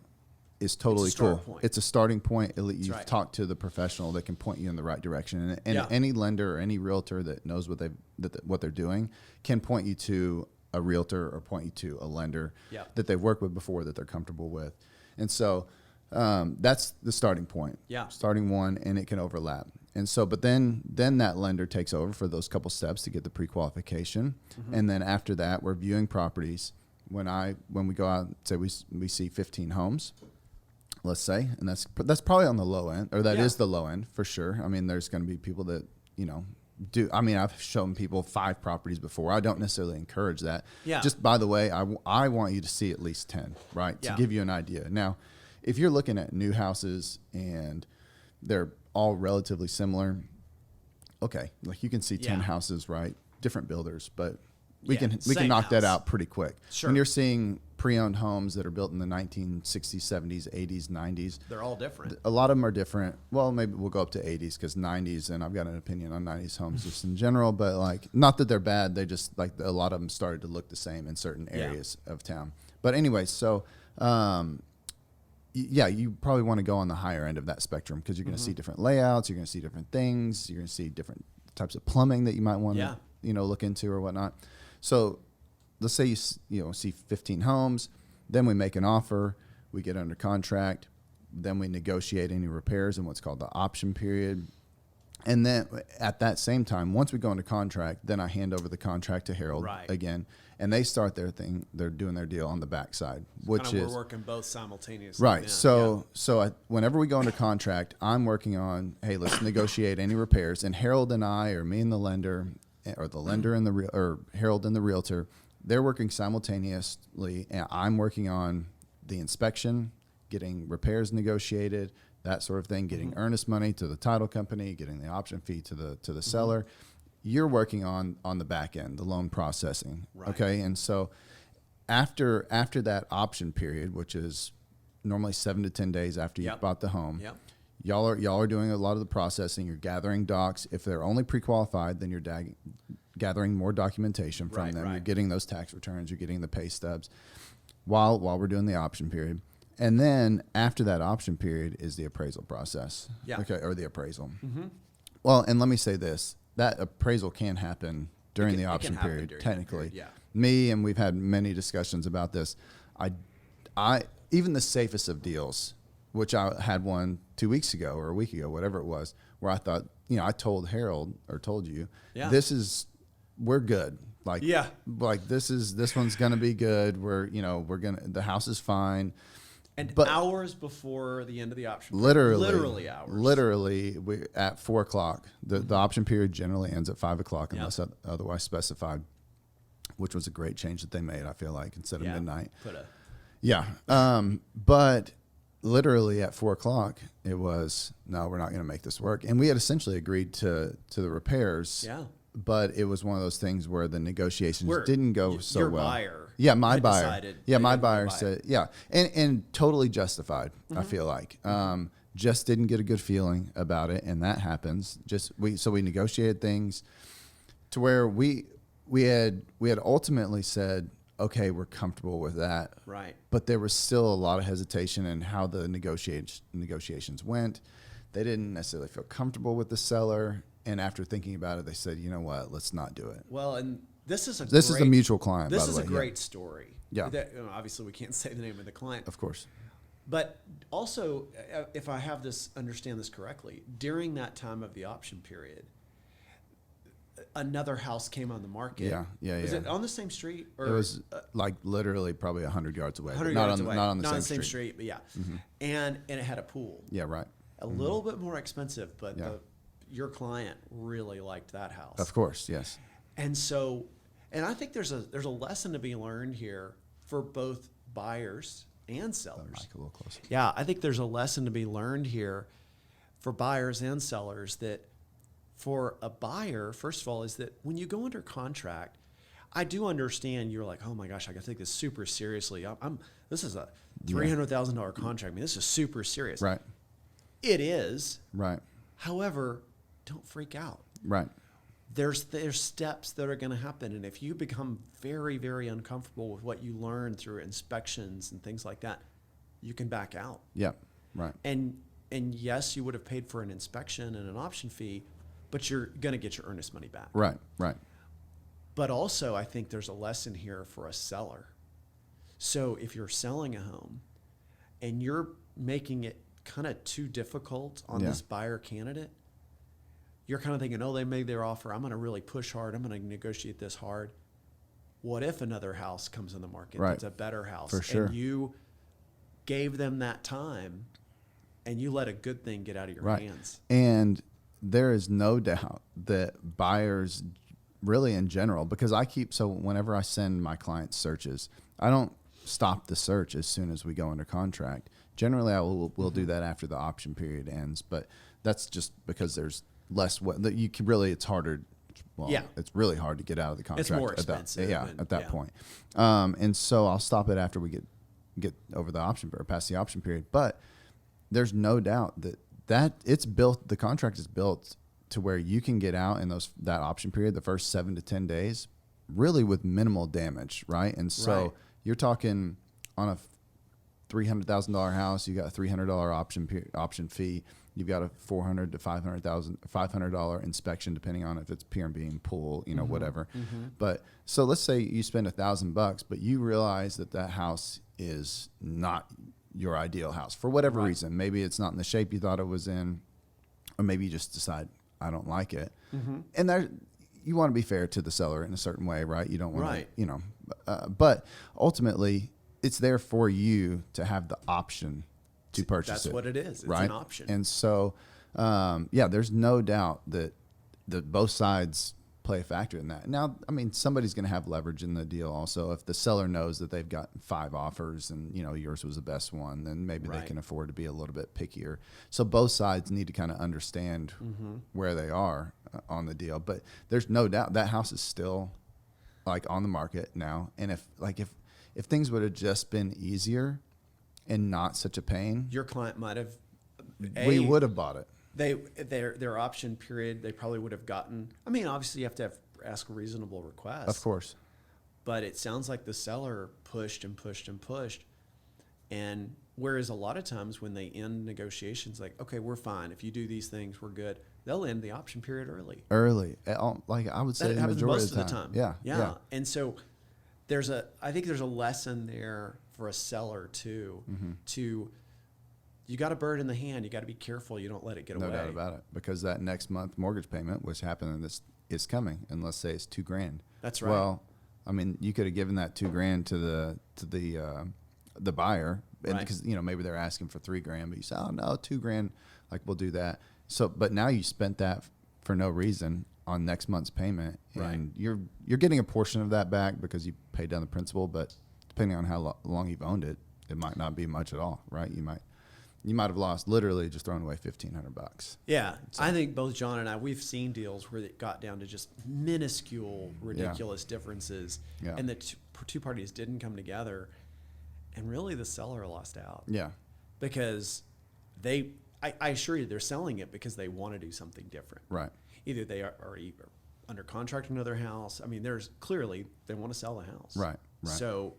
is totally cool. Point. It's a starting point. You've talked to the professional that can point you in the right direction, and any lender or any realtor that knows what they're doing can point you to a realtor or point you to a lender that they've worked with before, that they're comfortable with. And so that's the starting point. Yeah. Starting one, and it can overlap. And so, but then that lender takes over for those couple steps to get the pre-qualification. Mm-hmm. And then after that, we're viewing properties. When we go out, say we see 15 homes, let's say, and that's probably on the low end, or that is the low end for sure. I mean, there's going to be people that, I've shown people 5 properties before. I don't necessarily encourage that. Yeah. Just by the way, I want you to see at least 10, right? To give you an idea. Now, if you're looking at new houses and they're all relatively similar, okay, like you can see 10 houses, right? Different builders, but we can knock that out pretty quick. Sure. When you're seeing pre-owned homes that are built in the 1960s, 70s, 80s, 90s. They're all different. A lot of them are different. Well, maybe we'll go up to 80s, because 90s, and I've got an opinion on 90s homes just in general, but like, not that they're bad. They just, like, a lot of them started to look the same in certain areas of town. But anyway, so yeah, you probably want to go on the higher end of that spectrum because you're going to see different layouts, you're going to see different things, you're going to see different types of plumbing that you might want to, look into or whatnot. So let's say you see 15 homes, then we make an offer, we get under contract, then we negotiate any repairs in what's called the option period. And then at that same time, once we go into contract, then I hand over the contract to Harold again, and they start their thing. They're doing their deal on the backside, which is we're working both simultaneously. Right. Then. So whenever we go into contract, I'm working on, hey, let's negotiate any repairs. And Harold and I, or me and the lender, or the lender and or Harold and the realtor, they're working simultaneously, and I'm working on the inspection, getting repairs negotiated, that sort of thing, getting earnest money to the title company, getting the option fee to the seller. You're working on the back end, the loan processing. Right. Okay. And so after that option period, which is normally 7 to 10 days after you bought the home, y'all are doing a lot of the processing. You're gathering docs. If they're only pre-qualified, then you're gathering more documentation from them. Right. You're getting those tax returns. You're getting the pay stubs while we're doing the option period. And then after that option period is the appraisal process. Yeah. Okay, or the appraisal. Mm-hmm. Well, and let me say this: that appraisal can happen during the option period, technically. And we've had many discussions about this. I even the safest of deals, which I had one 2 weeks ago or a week ago, whatever it was, where I thought, I told Harold or told you, we're good. Like this one's gonna be good. The house is fine. And hours before the end of the option period. Literally hours. Literally, we at 4 o'clock. The option period generally ends at 5 o'clock unless otherwise specified, which was a great change that they made, I feel like, instead of midnight. But literally at 4 o'clock, it was, no, we're not going to make this work. And we had essentially agreed to the repairs. Yeah. But it was one of those things where the negotiations didn't go so well. Buyer. Yeah, my buyer. Yeah, my buyer said, and totally justified, I feel like. Just didn't get a good feeling about it, and that happens. So we negotiated things to where we had ultimately said, okay, we're comfortable with that. Right. But there was still a lot of hesitation in how the negotiations went. They didn't necessarily feel comfortable with the seller. And after thinking about it, they said, you know what, let's not do it. Well, and this is a mutual client, by the way. This is a great story. Yeah. Obviously, we can't say the name of the client. Of course. But also, if I understand this correctly, during that time of the option period, another house came on the market. Was it on the same street? Or it was like literally probably 100 yards away. 100 yards away. Not on the same street, but yeah. Mm-hmm. And it had a pool. Yeah, right. A little bit more expensive, but your client really liked that house. Of course, yes. And so, and I think there's a lesson to be learned here for both buyers and sellers. Mic a little closer. Yeah, I think there's a lesson to be learned here for buyers and sellers that for a buyer, first of all, is that when you go under contract, I do understand you're like, oh my gosh, I got to take this super seriously. This is a $300,000 contract. I mean, this is super serious. Right. It is. Right. However, don't freak out. Right. There's steps that are going to happen. And if you become very, very uncomfortable with what you learn through inspections and things like that, you can back out. Yeah. Right. And yes, you would have paid for an inspection and an option fee, but you're going to get your earnest money back. Right. Right. But also, I think there's a lesson here for a seller. So if you're selling a home and you're making it kind of too difficult on this buyer candidate, you're kind of thinking, oh, they made their offer. I'm going to really push hard. I'm going to negotiate this hard. What if another house comes in the market that's a better house? For sure. And you gave them that time and you let a good thing get out of your hands. And there is no doubt that buyers really in general, because whenever I send my clients searches, I don't stop the search as soon as we go under contract. Generally, we'll do that after the option period ends, but that's just because there's less. It's harder. Well, it's really hard to get out of the contract. It's more expensive. At that point. And so I'll stop it after we get over the option or past the option period. But there's no doubt that it's built. The contract is built to where you can get out in that option period, the first 7 to 10 days, really with minimal damage, right? And so you're talking on $300,000 house, you got a $300 option fee. You've got a $400 to $500 inspection, depending on if it's pier and beam, pool, whatever. But so let's say you spend $1,000, but you realize that house is not your ideal house for whatever reason. Maybe it's not in the shape you thought it was in, or maybe you just decide I don't like it. And there, you want to be fair to the seller in a certain way, right? You don't want to, but ultimately it's there for you to have the option to purchase it. That's what it is. It's right? an option. And so, there's no doubt that both sides play a factor in that. Now, I mean, somebody's going to have leverage in the deal also. If the seller knows that they've got 5 offers and, yours was the best one, then maybe they can afford to be a little bit pickier. So both sides need to kind of understand where they are on the deal. But there's no doubt that house is still like on the market now. And if things would have just been easier and not such a pain, your client might have, we would have bought it. Their option period, they probably would have gotten. I mean, obviously, you have to ask a reasonable request. Of course. But it sounds like the seller pushed and pushed and pushed. And whereas a lot of times when they end negotiations, like, okay, we're fine. If you do these things, we're good. They'll end the option period early. Like I would say, that the happens majority most of the time. Yeah. And so I think there's a lesson there for a seller too, to, you got a bird in the hand. You got to be careful. You don't let it get away. No doubt about it, because that next month mortgage payment, which happened, is coming, and let's say it's $2,000. That's right. Well, I mean, you could have given that $2,000 to the buyer, and because maybe they're asking for $3,000, but you say, oh no, $2,000, like we'll do that. So, but now you spent that for no reason on next month's payment, and you're getting a portion of that back because you paid down the principal, but depending on how long you've owned it, it might not be much at all, right? You might have lost, literally just thrown away $1,500. Yeah. So, I think both John and I, we've seen deals where it got down to just minuscule, ridiculous differences. Yeah. And the two parties didn't come together. And really the seller lost out. Yeah. Because I assure you, they're selling it because they want to do something different. Right. Either they are under contract to another house. I mean, there's clearly, they want to sell the house. Right. So,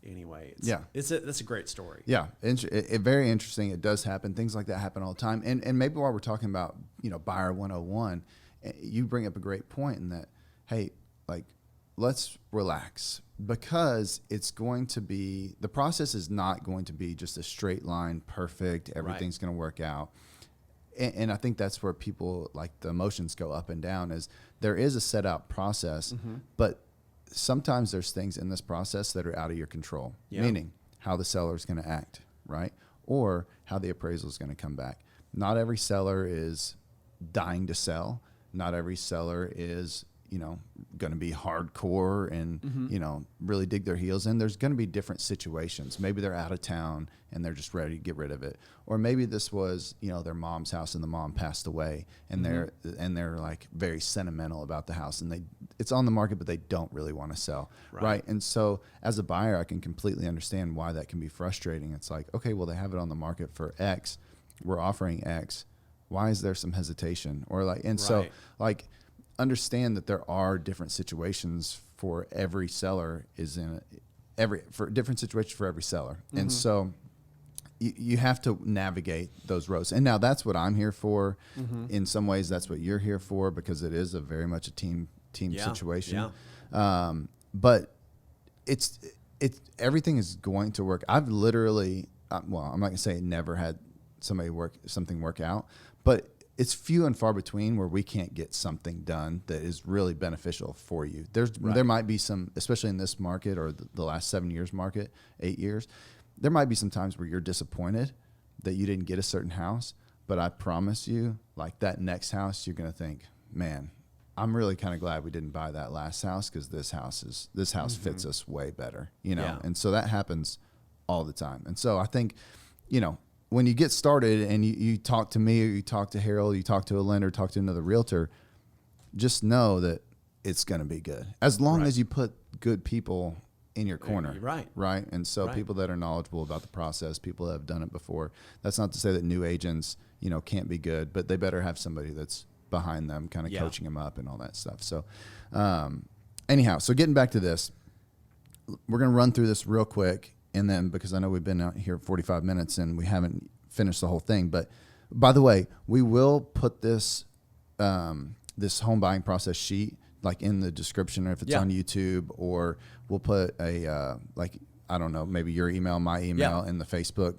anyway, that's a great story. Yeah, very interesting. It does happen. Things like that happen all the time. And maybe while we're talking about buyer 101, you bring up a great point in that, hey, like, let's relax, because it's going to be, the process is not going to be just a straight line, perfect. Everything's going to work out. And I think that's where people, like, the emotions go up and down. Is there is a set out process, but sometimes there's things in this process that are out of your control, meaning how the seller is going to act, right? Or how the appraisal is going to come back. Not every seller is dying to sell. Not every seller is, going to be hardcore and, really dig their heels in. There's going to be different situations. Maybe they're out of town and they're just ready to get rid of it. Or maybe this was, their mom's house and the mom passed away, and they're like very sentimental about the house, and it's on the market, but they don't really want to sell. Right. And so as a buyer, I can completely understand why that can be frustrating. It's like, okay, well, they have it on the market for X. We're offering X. Why is there some hesitation? Or so understand that there are different situations for every seller for different situations for every seller. And so you have to navigate those roads. And now that's what I'm here for. In some ways, that's what you're here for, because it is very much a team situation. Yeah. But it's everything is going to work. I've literally, I'm not gonna say never had something work out, but it's few and far between where we can't get something done that is really beneficial for you. There might be some, especially in this market or the last 7 years market, 8 years, there might be some times where you're disappointed that you didn't get a certain house, but I promise you, like, that next house, you're going to think, man, I'm really kind of glad we didn't buy that last house, because this house fits us way better, And so that happens all the time. And so I think, when you get started and you talk to me, or you talk to Harold, you talk to a lender, talk to another realtor, just know that it's going to be good, as long as you put good people in your corner. Right. And so people that are knowledgeable about the process, people that have done it before. That's not to say that new agents, can't be good, but they better have somebody that's behind them, kind of coaching them up and all that stuff. So anyhow, so getting back to this, we're going to run through this real quick. And then, because I know we've been out here 45 minutes and we haven't finished the whole thing, but by the way, we will put this this home buying process sheet like in the description, or if it's on YouTube, or we'll put a like, I don't know, maybe your email, my email in the Facebook,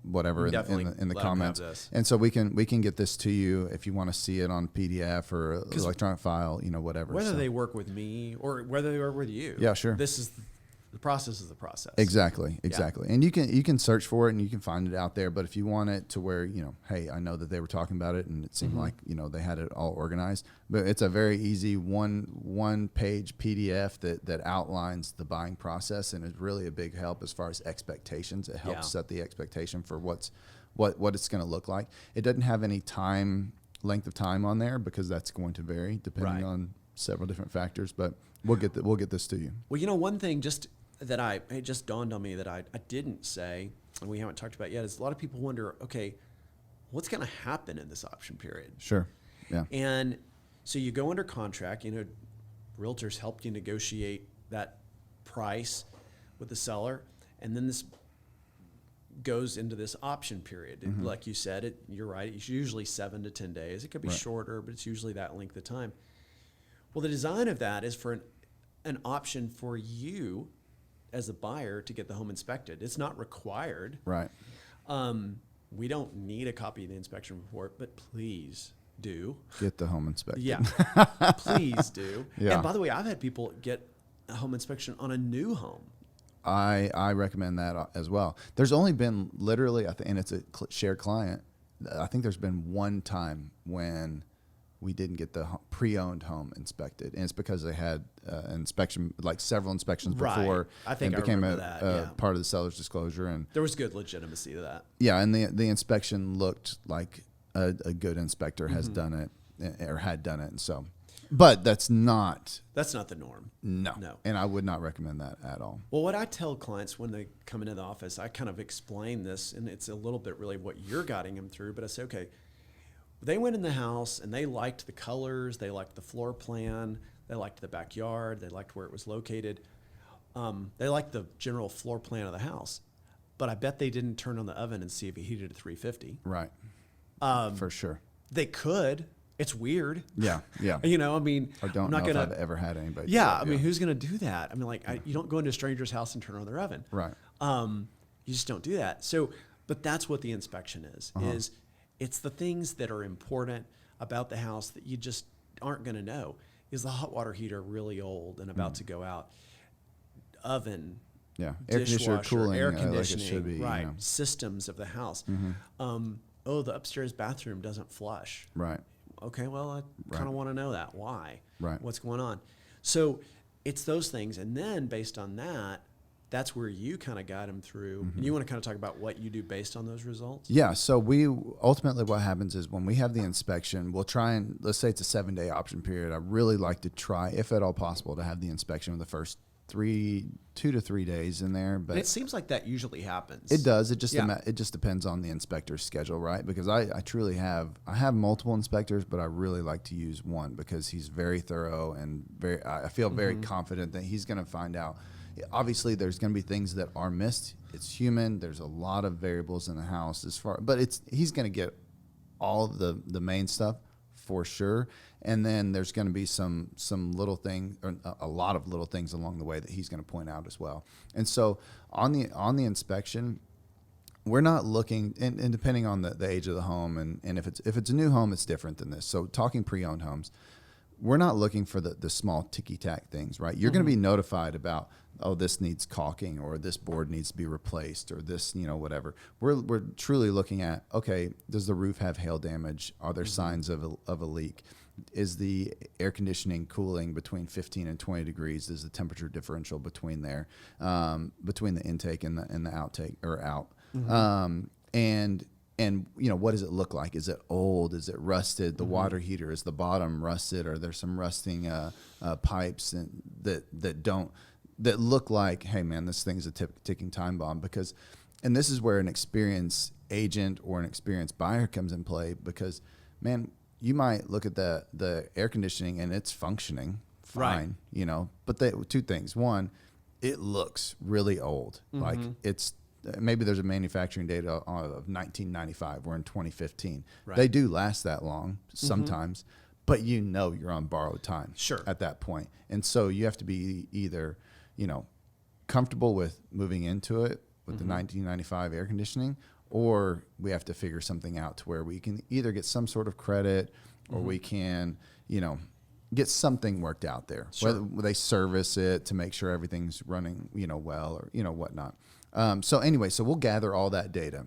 whatever in the comments. And so we can get this to you if you want to see it on PDF or electronic file, whatever. Whether they work with me or whether they work with you. Yeah, sure. The process is the process. Exactly. And you can search for it and you can find it out there. But if you want it to where, hey, I know that they were talking about it and it seemed like, they had it all organized. But it's a very easy one page PDF that outlines the buying process, and is really a big help as far as expectations. It helps set the expectation for what it's going to look like. It doesn't have any length of time on there, because that's going to vary depending on several different factors. But we'll get this to you. Well, one thing it just dawned on me that I didn't say, and we haven't talked about yet, is a lot of people wonder, okay, what's going to happen in this option period? Sure. Yeah. And so you go under contract, realtors helped you negotiate that price with the seller, and then this goes into this option period. Like you said, you're right, it's usually 7 to 10 days. It could be shorter, but it's usually that length of time. Well, the design of that is for an option for you as a buyer to get the home inspected. It's not required. Right. We don't need a copy of the inspection report, but please do. Get the home inspected. Yeah, please do. Yeah. And by the way, I've had people get a home inspection on a new home. I recommend that as well. There's only been literally, and it's a shared client, I think there's been one time when we didn't get the pre-owned home inspected, and it's because they had inspection, like several inspections before. I think it became that, part of the seller's disclosure, and there was good legitimacy to that. Yeah, and the inspection looked like a good inspector has done it, or had done it, and so. But that's not the norm. No. And I would not recommend that at all. Well, what I tell clients when they come into the office, I kind of explain this, and it's a little bit really what you're guiding them through, but I say, okay, they went in the house and they liked the colors, they liked the floor plan, they liked the backyard, they liked where it was located. They liked the general floor plan of the house, but I bet they didn't turn on the oven and see if it heated at 350. Right. For sure. They could. It's weird. Yeah. I mean, I don't know if I've ever had anybody. I mean, who's going to do that? I mean, you don't go into a stranger's house and turn on their oven. Right. You just don't do that. So, but that's what the inspection is it's the things that are important about the house that you just aren't going to know. Is the hot water heater really old and about to go out? Oven. Yeah. Air conditioner, cooling, air conditioning, like it should be, right? Systems of the house. The upstairs bathroom doesn't flush. Right. Okay, well, I kind of want to know that. Why? Right. What's going on? So it's those things. And then based on that, that's where you kind of guide them through. And you want to kind of talk about what you do based on those results? Yeah. So ultimately what happens is when we have the inspection, we'll try and, let's say it's a 7-day option period. I really like to try, if at all possible, to have the inspection in the first 2 to 3 days in there. But and it seems like that usually happens. It does. It just depends on the inspector's schedule, right? Because I truly have multiple inspectors, but I really like to use one because he's very thorough and I feel very confident that he's going to find out. Obviously, there's going to be things that are missed. It's human. There's a lot of variables in the house but he's going to get all of the main stuff for sure. And then there's going to be some little thing, or a lot of little things along the way that he's going to point out as well. And so on the inspection, we're not looking, and depending on the age of the home, and if it's a new home, it's different than this. So talking pre-owned homes, we're not looking for the small ticky-tack things, right? You're going to be notified about, this needs caulking, or this board needs to be replaced, or this, whatever. We're truly looking at, okay, does the roof have hail damage? Are there signs of a leak? Is the air conditioning cooling between 15 and 20 degrees? Is the temperature differential between there, between the intake and the outtake or out? And what does it look like? Is it old? Is it rusted? The water heater, is the bottom rusted? Are there some rusting pipes that look like, hey man, this thing's a ticking time bomb? And this is where an experienced agent or an experienced buyer comes in play, because man, you might look at the air conditioning and it's functioning fine, but two things. One, it looks really old. Mm-hmm. Like it's, maybe there's a manufacturing date of 1995. We're in 2015. Right. They do last that long sometimes, but you know you're on borrowed time at that point. And so you have to be either, you know, comfortable with moving into it with the 1995 air conditioning, or we have to figure something out to where we can either get some sort of credit or we can, you know, get something worked out there. Whether they service it to make sure everything's running, you know, well, or, you know, whatnot. So anyway, so we'll gather all that data.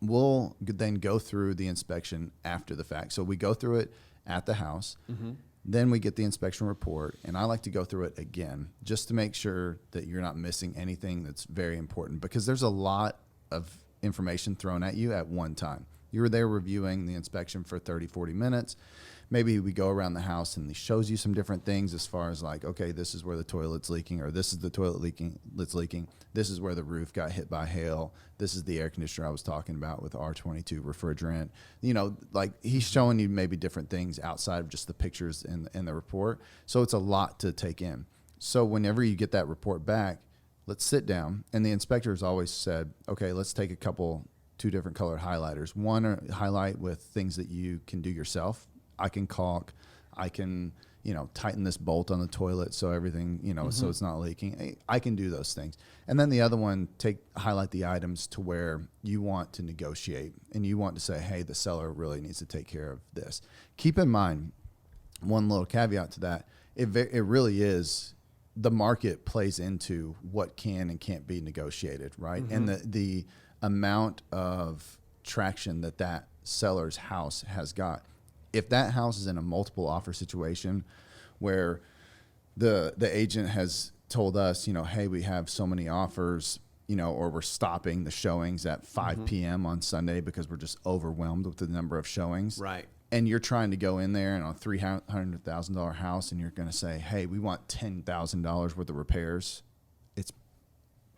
We'll then go through the inspection after the fact. So we go through it at the house. Then we get the inspection report, and I like to go through it again just to make sure that you're not missing anything that's very important, because there's a lot of information thrown at you at one time. You were there reviewing the inspection for 30, 40 minutes. Maybe we go around the house and he shows you some different things as far as like, okay, this is where the toilet's leaking, or this is the toilet that's leaking. This is where the roof got hit by hail. This is the air conditioner I was talking about with R22 refrigerant. You know, like he's showing you maybe different things outside of just the pictures in the report. So it's a lot to take in. So whenever you get that report back, let's sit down. And the inspectors always said, okay, let's take two different colored highlighters. One highlight with things that you can do yourself. I can caulk, I can, you know, tighten this bolt on the toilet so everything, you know, so it's not leaking. I can do those things. And then the other one, highlight the items to where you want to negotiate and you want to say, hey, the seller really needs to take care of this. Keep in mind, one little caveat to that, it really is, the market plays into what can and can't be negotiated, right? And the amount of traction that seller's house has got. If that house is in a multiple offer situation where the agent has told us, you know, hey, we have so many offers, you know, or we're stopping the showings at 5 p.m. on Sunday because we're just overwhelmed with the number of showings. Right. And you're trying to go in there and on a $300,000 house and you're going to say, hey, we want $10,000 worth of repairs. It's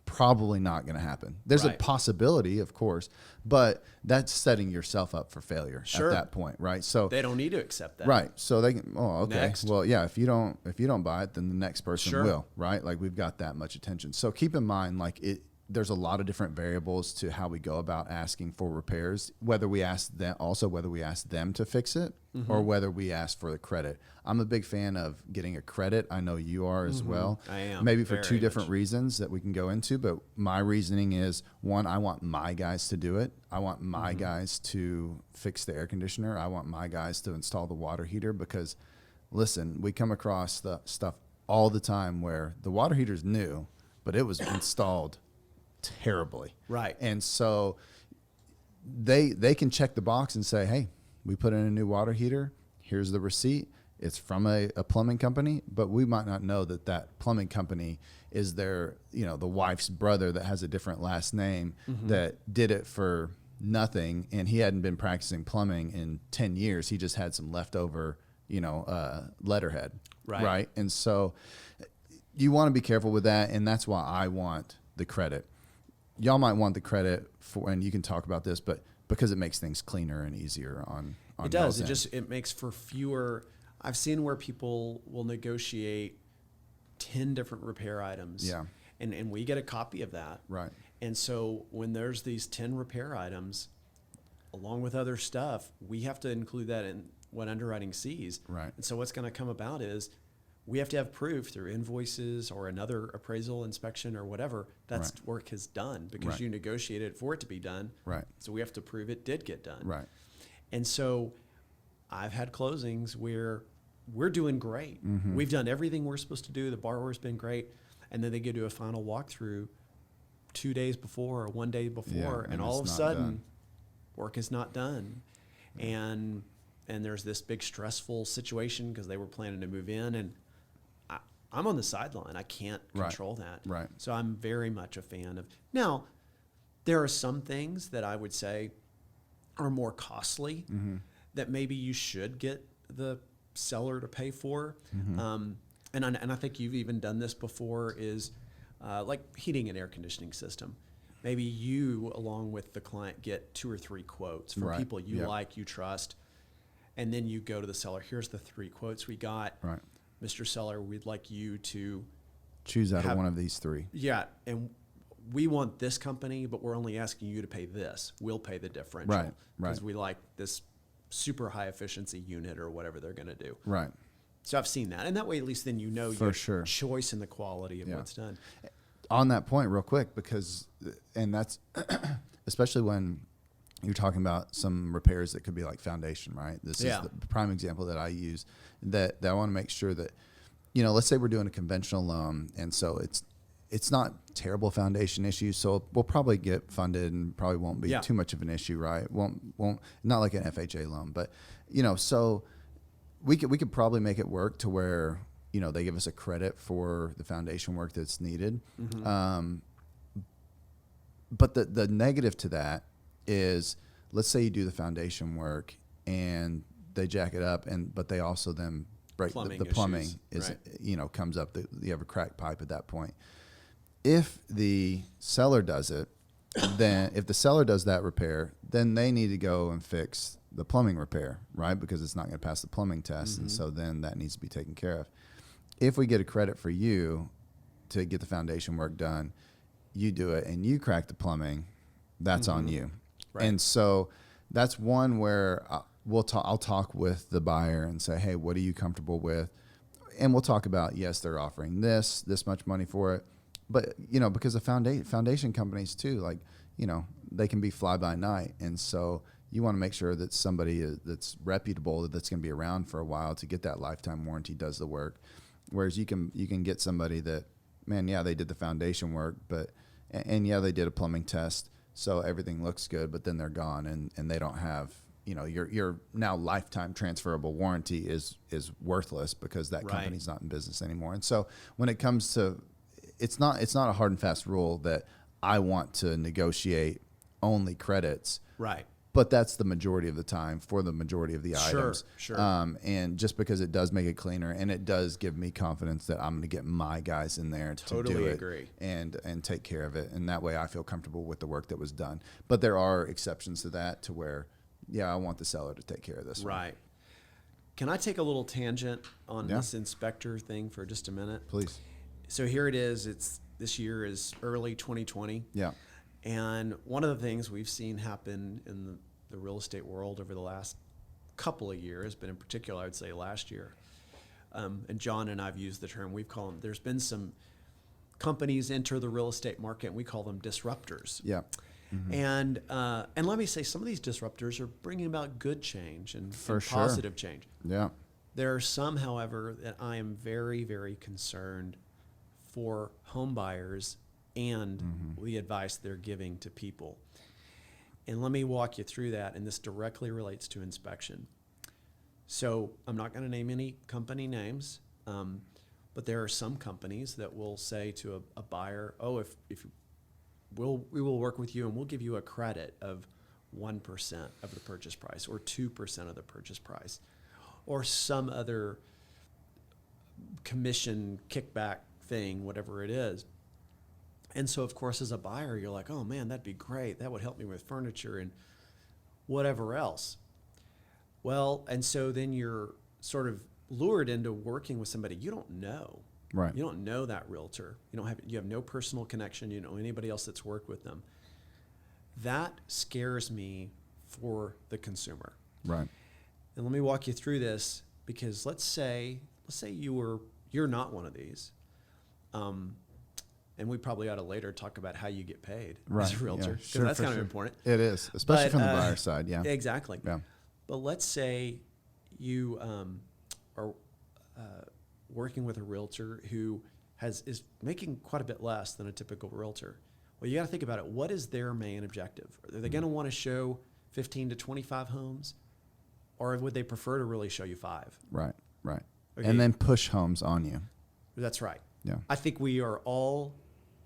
probably not going to happen. There's a possibility, of course, but that's setting yourself up for failure at that point, right? So they don't need to accept that, right? So they can. Oh, okay. Next. Well, yeah. If you don't buy it, then the next person will, right? Like we've got that much attention. So keep in mind, like there's a lot of different variables to how we go about asking for repairs. Whether we ask them to fix it, or whether we ask for the credit. I'm a big fan of getting a credit. I know you are as well. I am. Maybe for two different reasons that we can go into, but my reasoning is, one, I want my guys to do it. I want my guys to fix the air conditioner. I want my guys to install the water heater, because listen, we come across the stuff all the time where the water heater's new, but it was installed terribly. Right. And so they can check the box and say, hey, we put in a new water heater. Here's the receipt. It's from a plumbing company, but we might not know that plumbing company is their, you know, the wife's brother that has a different last name that did it for nothing. And he hadn't been practicing plumbing in 10 years. He just had some leftover, you know, letterhead. Right. And so you want to be careful with that. And that's why I want the credit. Y'all might want the credit for, and you can talk about this, but because it makes things cleaner and easier on it does. It makes for fewer. I've seen where people will negotiate 10 different repair items. Yeah. And we get a copy of that. Right. And so when there's these 10 repair items, along with other stuff, we have to include that in what underwriting sees. Right. And so what's going to come about is we have to have proof through invoices or another appraisal inspection or whatever that's work is done, because you negotiated for it to be done. Right. So we have to prove it did get done. Right. And so I've had closings where we're doing great. We've done everything we're supposed to do. The borrower's been great. And then they get to a final walkthrough 2 days before or 1 day before, and all of a sudden work is not done. And there's this big stressful situation because they were planning to move in, and I'm on the sideline. I can't control that. Right. So I'm very much a fan of. Now, there are some things that I would say are more costly that maybe you should get the seller to pay for. And I think you've even done this before, is like heating and air conditioning system. Maybe you, along with the client, get 2 or 3 quotes from people you like, you trust, and then you go to the seller. Here's the 3 quotes we got. Right. Mr. Seller, we'd like you to Choose out of one of these three. Yeah, and we want this company, but we're only asking you to pay this. We'll pay the differential. Right. Because we like this super high efficiency unit or whatever they're going to do. Right. So I've seen that. And that way, at least then you know For your sure. choice in the quality of what's done. On that point real quick, and that's especially when you're talking about some repairs that could be like foundation, right? This is the prime example that I use that I want to make sure that, let's say we're doing a conventional loan. And so it's not terrible foundation issues. So we'll probably get funded and probably won't be too much of an issue, right? Won't, not like an FHA loan, but so we could probably make it work to where, they give us a credit for the foundation work that's needed. Mm-hmm. But the negative to that is, let's say you do the foundation work and they jack it up, but they also then break the plumbing is, right. Comes up. You have a cracked pipe at that point. If the seller does it, then if the seller does that repair, then they need to go and fix the plumbing repair, right? Because it's not going to pass the plumbing test. Mm-hmm. And so then that needs to be taken care of. If we get a credit for you to get the foundation work done, you do it and you crack the plumbing, that's on you. Right. And so that's one where I'll talk with the buyer and say, hey, what are you comfortable with? And we'll talk about, yes, they're offering this much money for it. But, because the foundation companies too, like, they can be fly by night. And so you want to make sure that somebody that's reputable, that's going to be around for a while to get that lifetime warranty, does the work. Whereas you can get somebody that, man, yeah, they did the foundation work, and yeah, they did a plumbing test, so everything looks good, but then they're gone and they don't have, your now lifetime transferable warranty is worthless because that company's not in business anymore. And so when it comes to, it's not a hard and fast rule that I want to negotiate only credits. Right. But that's the majority of the time for the majority of the items. Sure. And just because it does make it cleaner, and it does give me confidence that I'm going to get my guys in there to do it agree. And take care of it. And that way I feel comfortable with the work that was done. But there are exceptions to that, to where, I want the seller to take care of this. Right. Can I take a little tangent on this inspector thing for just a minute? Please. So here it is. This year is early 2020. Yeah. And one of the things we've seen happen in the real estate world over the last couple of years, but in particular, I would say last year, and John and I've used the term, there's been some companies enter the real estate market, and we call them disruptors. Yeah. Mm-hmm. And let me say, some of these disruptors are bringing about good change and sure. positive change. Yeah. There are some, however, that I am very, very concerned for home buyers and the advice they're giving to people. And let me walk you through that, and this directly relates to inspection. So I'm not going to name any company names, but there are some companies that will say to a buyer, oh, if we will work with you and we'll give you a credit of 1% of the purchase price or 2% of the purchase price or some other commission kickback thing, whatever it is. And so, of course, as a buyer, you're like, oh, man, that'd be great. That would help me with furniture and whatever else. Well, and so then you're sort of lured into working with somebody you don't know. Right. You don't know that realtor. You have no personal connection. You don't know anybody else that's worked with them. That scares me for the consumer. Right. And let me walk you through this, because let's say you're not one of these. And we probably ought to later talk about how you get paid as a realtor, because that's kind of important. It is, especially from the buyer side. Yeah, exactly. Yeah. But let's say you are working with a realtor who is making quite a bit less than a typical realtor. Well, you got to think about it. What is their main objective? Are they going to want to show 15 to 25 homes, or would they prefer to really show you 5? Right. Okay. And then push homes on you. That's right. Yeah. I think we are all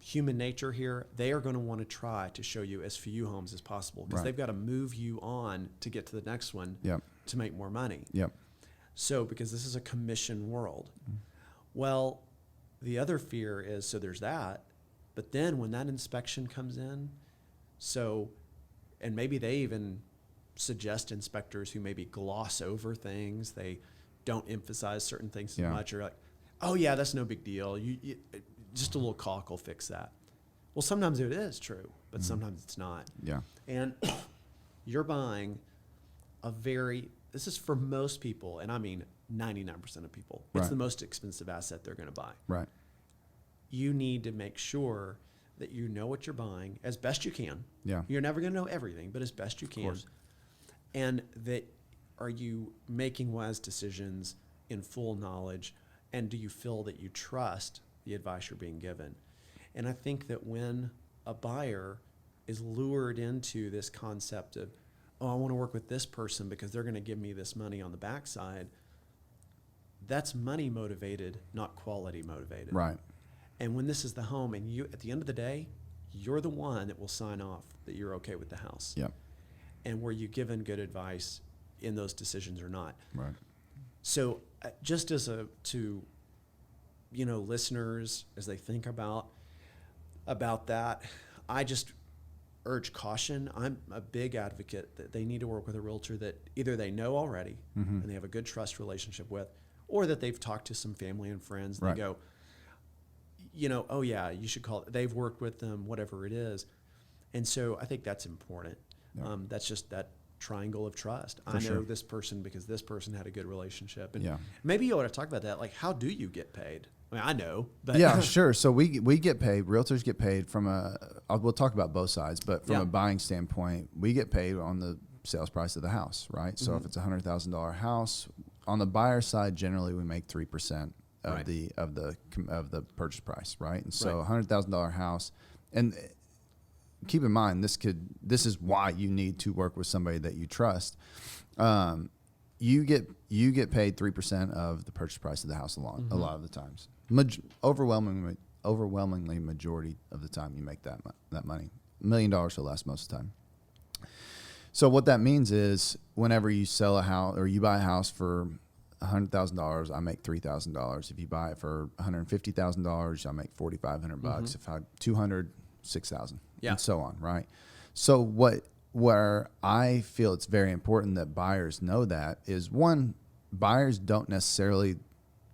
human nature here. They are going to want to try to show you as few homes as possible, because they've got to move you on to get to the next one to make more money. Yep. So, because this is a commission world. Well, the other fear is, so there's that, but then when that inspection comes in, and maybe they even suggest inspectors who maybe gloss over things, they don't emphasize certain things as much, or like, oh yeah, that's no big deal. just a little caulk will fix that. Well, sometimes it is true, but sometimes it's not. Yeah. And you're buying this is for most people, and I mean 99% of people, it's the most expensive asset they're going to buy. Right. You need to make sure that you know what you're buying as best you can. Yeah. You're never going to know everything, but as best you can. Of course. And that are you making wise decisions in full knowledge, and do you feel that you trust the advice you're being given? And I think that when a buyer is lured into this concept of, oh, I want to work with this person because they're going to give me this money on the backside, that's money motivated, not quality motivated. Right. And when this is the home, and you, at the end of the day, you're the one that will sign off that you're okay with the house. Yep. And were you given good advice in those decisions or not? Right. So just to listeners, as they think about that, I just urge caution. I'm a big advocate that they need to work with a realtor that either they know already and they have a good trust relationship with, or that they've talked to some family and friends. They go, oh yeah, you should call it. They've worked with them, whatever it is. And so I think that's important. Yeah. That's just that triangle of trust. I know this person because this person had a good relationship. And maybe you ought to talk about that. Like, how do you get paid? I mean, I know, but yeah, sure. So we get paid. Realtors get paid from we'll talk about both sides, but from a buying standpoint, we get paid on the sales price of the house, right? So if it's $100,000 house, on the buyer side, generally we make 3% of the purchase price, right? And so $100,000 house, and keep in mind this is why you need to work with somebody that you trust. You get paid 3% of the purchase price of the house a lot of the times. Overwhelmingly majority of the time you make that money. $1 million or less most of the time. So what that means is whenever you sell a house or you buy a house for $100,000, I make $3,000. If you buy it for $150,000, I make $4,500 bucks. If I $200, $6,000, and so on, right? So where I feel it's very important that buyers know that is, one, buyers don't necessarily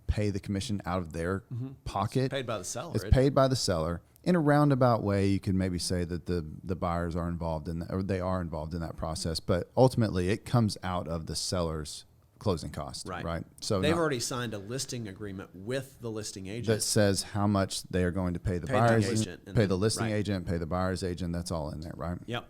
pay the commission out of their pocket. It's paid by the seller. It's paid by the seller. In a roundabout way, you could maybe say that the buyers are involved in that, or they are involved in that process, but ultimately it comes out of the seller's closing cost, right? So they've already signed a listing agreement with the listing agent that says how much they are going to pay the buyer's agent, pay the listing agent, pay the buyer's agent. That's all in there, right? Yep.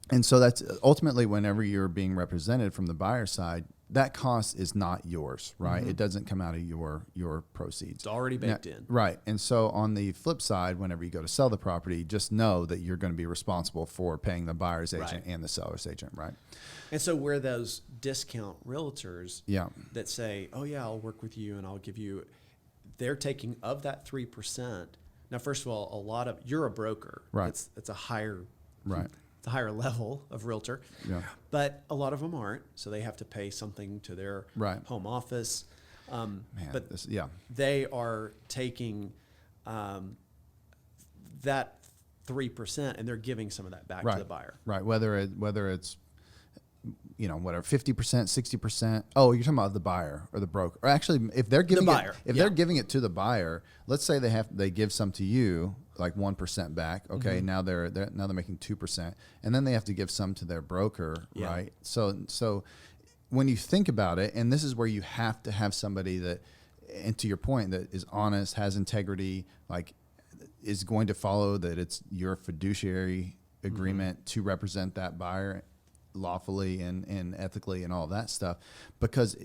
And so that's ultimately, whenever you're being represented from the buyer side, that cost is not yours, right? It doesn't come out of your proceeds. It's already baked in. Right. And so on the flip side, whenever you go to sell the property, just know that you're going to be responsible for paying the buyer's agent and the seller's agent, right? And so where those discount realtors that say, oh yeah, I'll work with you and I'll give you, they're taking of that 3%. Now, first of all, you're a broker. Right. It's a higher right. It's a higher level of realtor, but a lot of them aren't, so they have to pay something to their home office. They are taking that 3% and they're giving some of that back to the buyer. Right. Whether it's 50%, 60%. Oh, you're talking about the buyer or the broker, or actually, if they're giving they're giving it to the buyer, let's say they give some to you, like 1% back. Okay, now they're making 2%, and then they have to give some to their broker, right? So when you think about it, and this is where you have to have somebody that, and to your point, that is honest, has integrity, like is going to follow that. It's your fiduciary agreement to represent that buyer lawfully and ethically and all that stuff. Because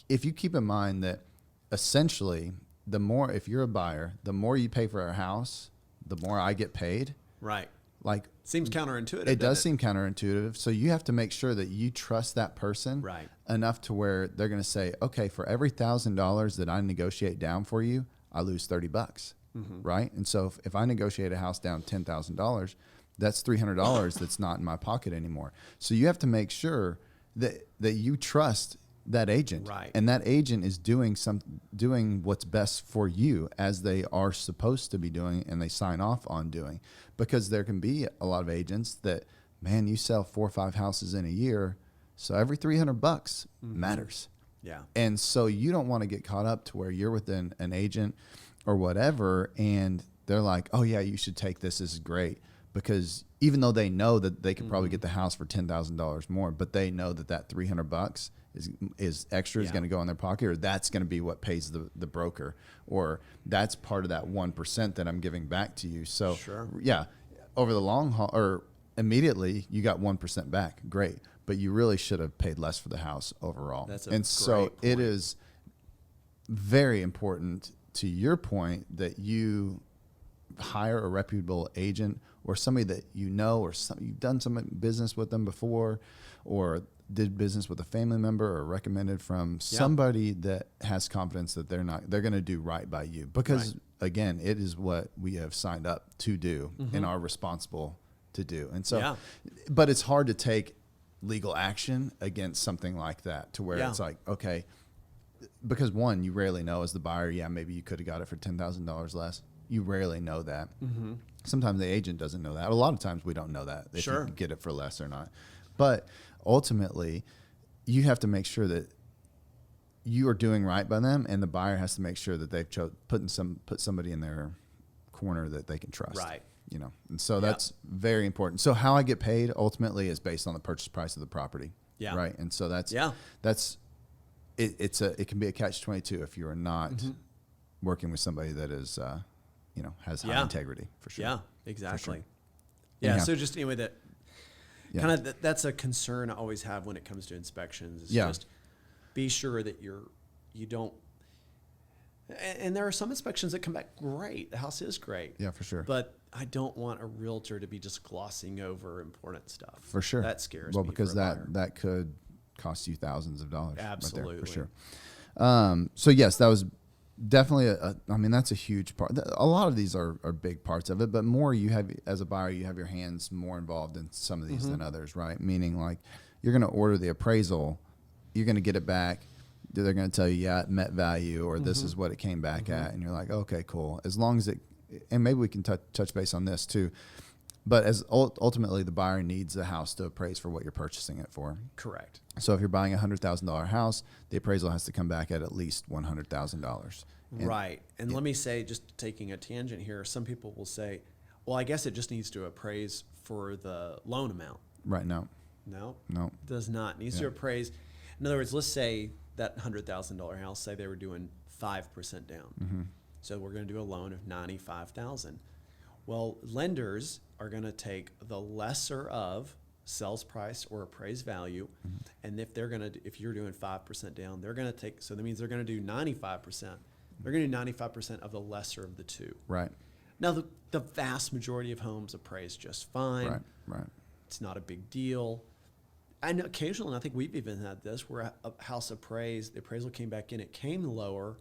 if you keep in mind that essentially if you're a buyer, the more you pay for our house, the more I get paid. Right. Like, seems counterintuitive. It does seem counterintuitive. So you have to make sure that you trust that person enough to where they're going to say, okay, for every $1,000 that I negotiate down for you, I lose $30, right? And so if I negotiate a house down $10,000, that's $300 that's not in my pocket anymore. So you have to make sure that you trust that agent, and that agent is doing what's best for you, as they are supposed to be doing, and they sign off on doing. Because there can be a lot of agents that, man, you sell 4 or 5 houses in a year, so every $300 matters. Yeah. And so you don't want to get caught up to where you're with an agent or whatever, and they're like, oh yeah, you should take this. This is great. Because even though they know that they could probably get the house for $10,000 more, but they know that $300 is extra is going to go in their pocket, or that's going to be what pays the broker, or that's part of that 1% that I'm giving back to you. So yeah, over the long haul or immediately you got 1% back. Great. But you really should have paid less for the house overall. That's a great point. It is very important, to your point, that you hire a reputable agent or somebody that you know, or you've done some business with them before, or did business with a family member, or recommended from somebody that has confidence that they're going to do right by you. Because again, it is what we have signed up to do and are responsible to do. And so, but it's hard to take legal action against something like that, to where it's like, okay, because one, you rarely know as the buyer, maybe you could have got it for $10,000 less. You rarely know that. Sometimes the agent doesn't know that. A lot of times we don't know that if you can get it for less or not. But ultimately, you have to make sure that you are doing right by them, and the buyer has to make sure that they've put somebody in their corner that they can trust. Right. You know, and so that's very important. So how I get paid ultimately is based on the purchase price of the property. Yeah. Right. And so that's it can be a catch-22 if you are not working with somebody that is has high integrity, for sure. Yeah, exactly. Sure. Yeah. Anyhow. So just anyway, that kind of that's a concern I always have when it comes to inspections. Is just be sure that you don't. And there are some inspections that come back great. The house is great. Yeah, for sure. But I don't want a realtor to be just glossing over important stuff. For sure. That scares me. Well, because that could cost you thousands of dollars. Absolutely. Right there, for sure. So yes, that was definitely that's a huge part. A lot of these are big parts of it, but more you have, as a buyer, you have your hands more involved in some of these than others, right? Meaning, like, you're going to order the appraisal, you're going to get it back. They're going to tell you, it met value, or this is what it came back at. And you're like, okay, cool. As long as and maybe we can touch base on this too. But as ultimately the buyer needs the house to appraise for what you're purchasing it for. Correct. So if you're buying a $100,000 house, the appraisal has to come back at least $100,000. Right. And let me say, just taking a tangent here, some people will say, well, I guess it just needs to appraise for the loan amount. Right. No. It does not. It needs to appraise. In other words, let's say that $100,000 house, say they were doing 5% down. So we're going to do a loan of $95,000. Well, lenders are going to take the lesser of sales price or appraised value, and if you're doing 5% down, they're going to take. So that means they're going to do 95%. They're going to do 95% of the lesser of the two. Right. Now the vast majority of homes appraise just fine. Right. It's not a big deal. And occasionally, I think we've even had this where a house appraised, the appraisal came back in, it came lower,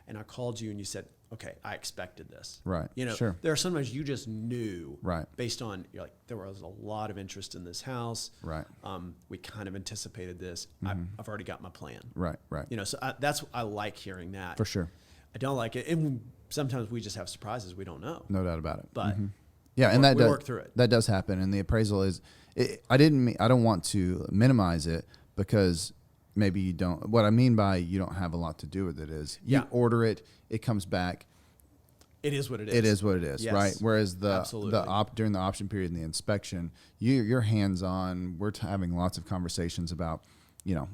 and I called you and you said, okay, I expected this. Right. There are sometimes you just knew, right, based on, you're like, there was a lot of interest in this house. Right. We kind of anticipated this. I've already got my plan. Right. So I like hearing that. For sure. I don't like it. And sometimes we just have surprises we don't know. No doubt about it. But and we work through it. That does happen. And the appraisal is, I don't want to minimize it, because maybe you don't. What I mean by you don't have a lot to do with it is you order it, it comes back. It is what it is. It is what it is, right? Whereas during the option period and the inspection, you're hands on. We're having lots of conversations about,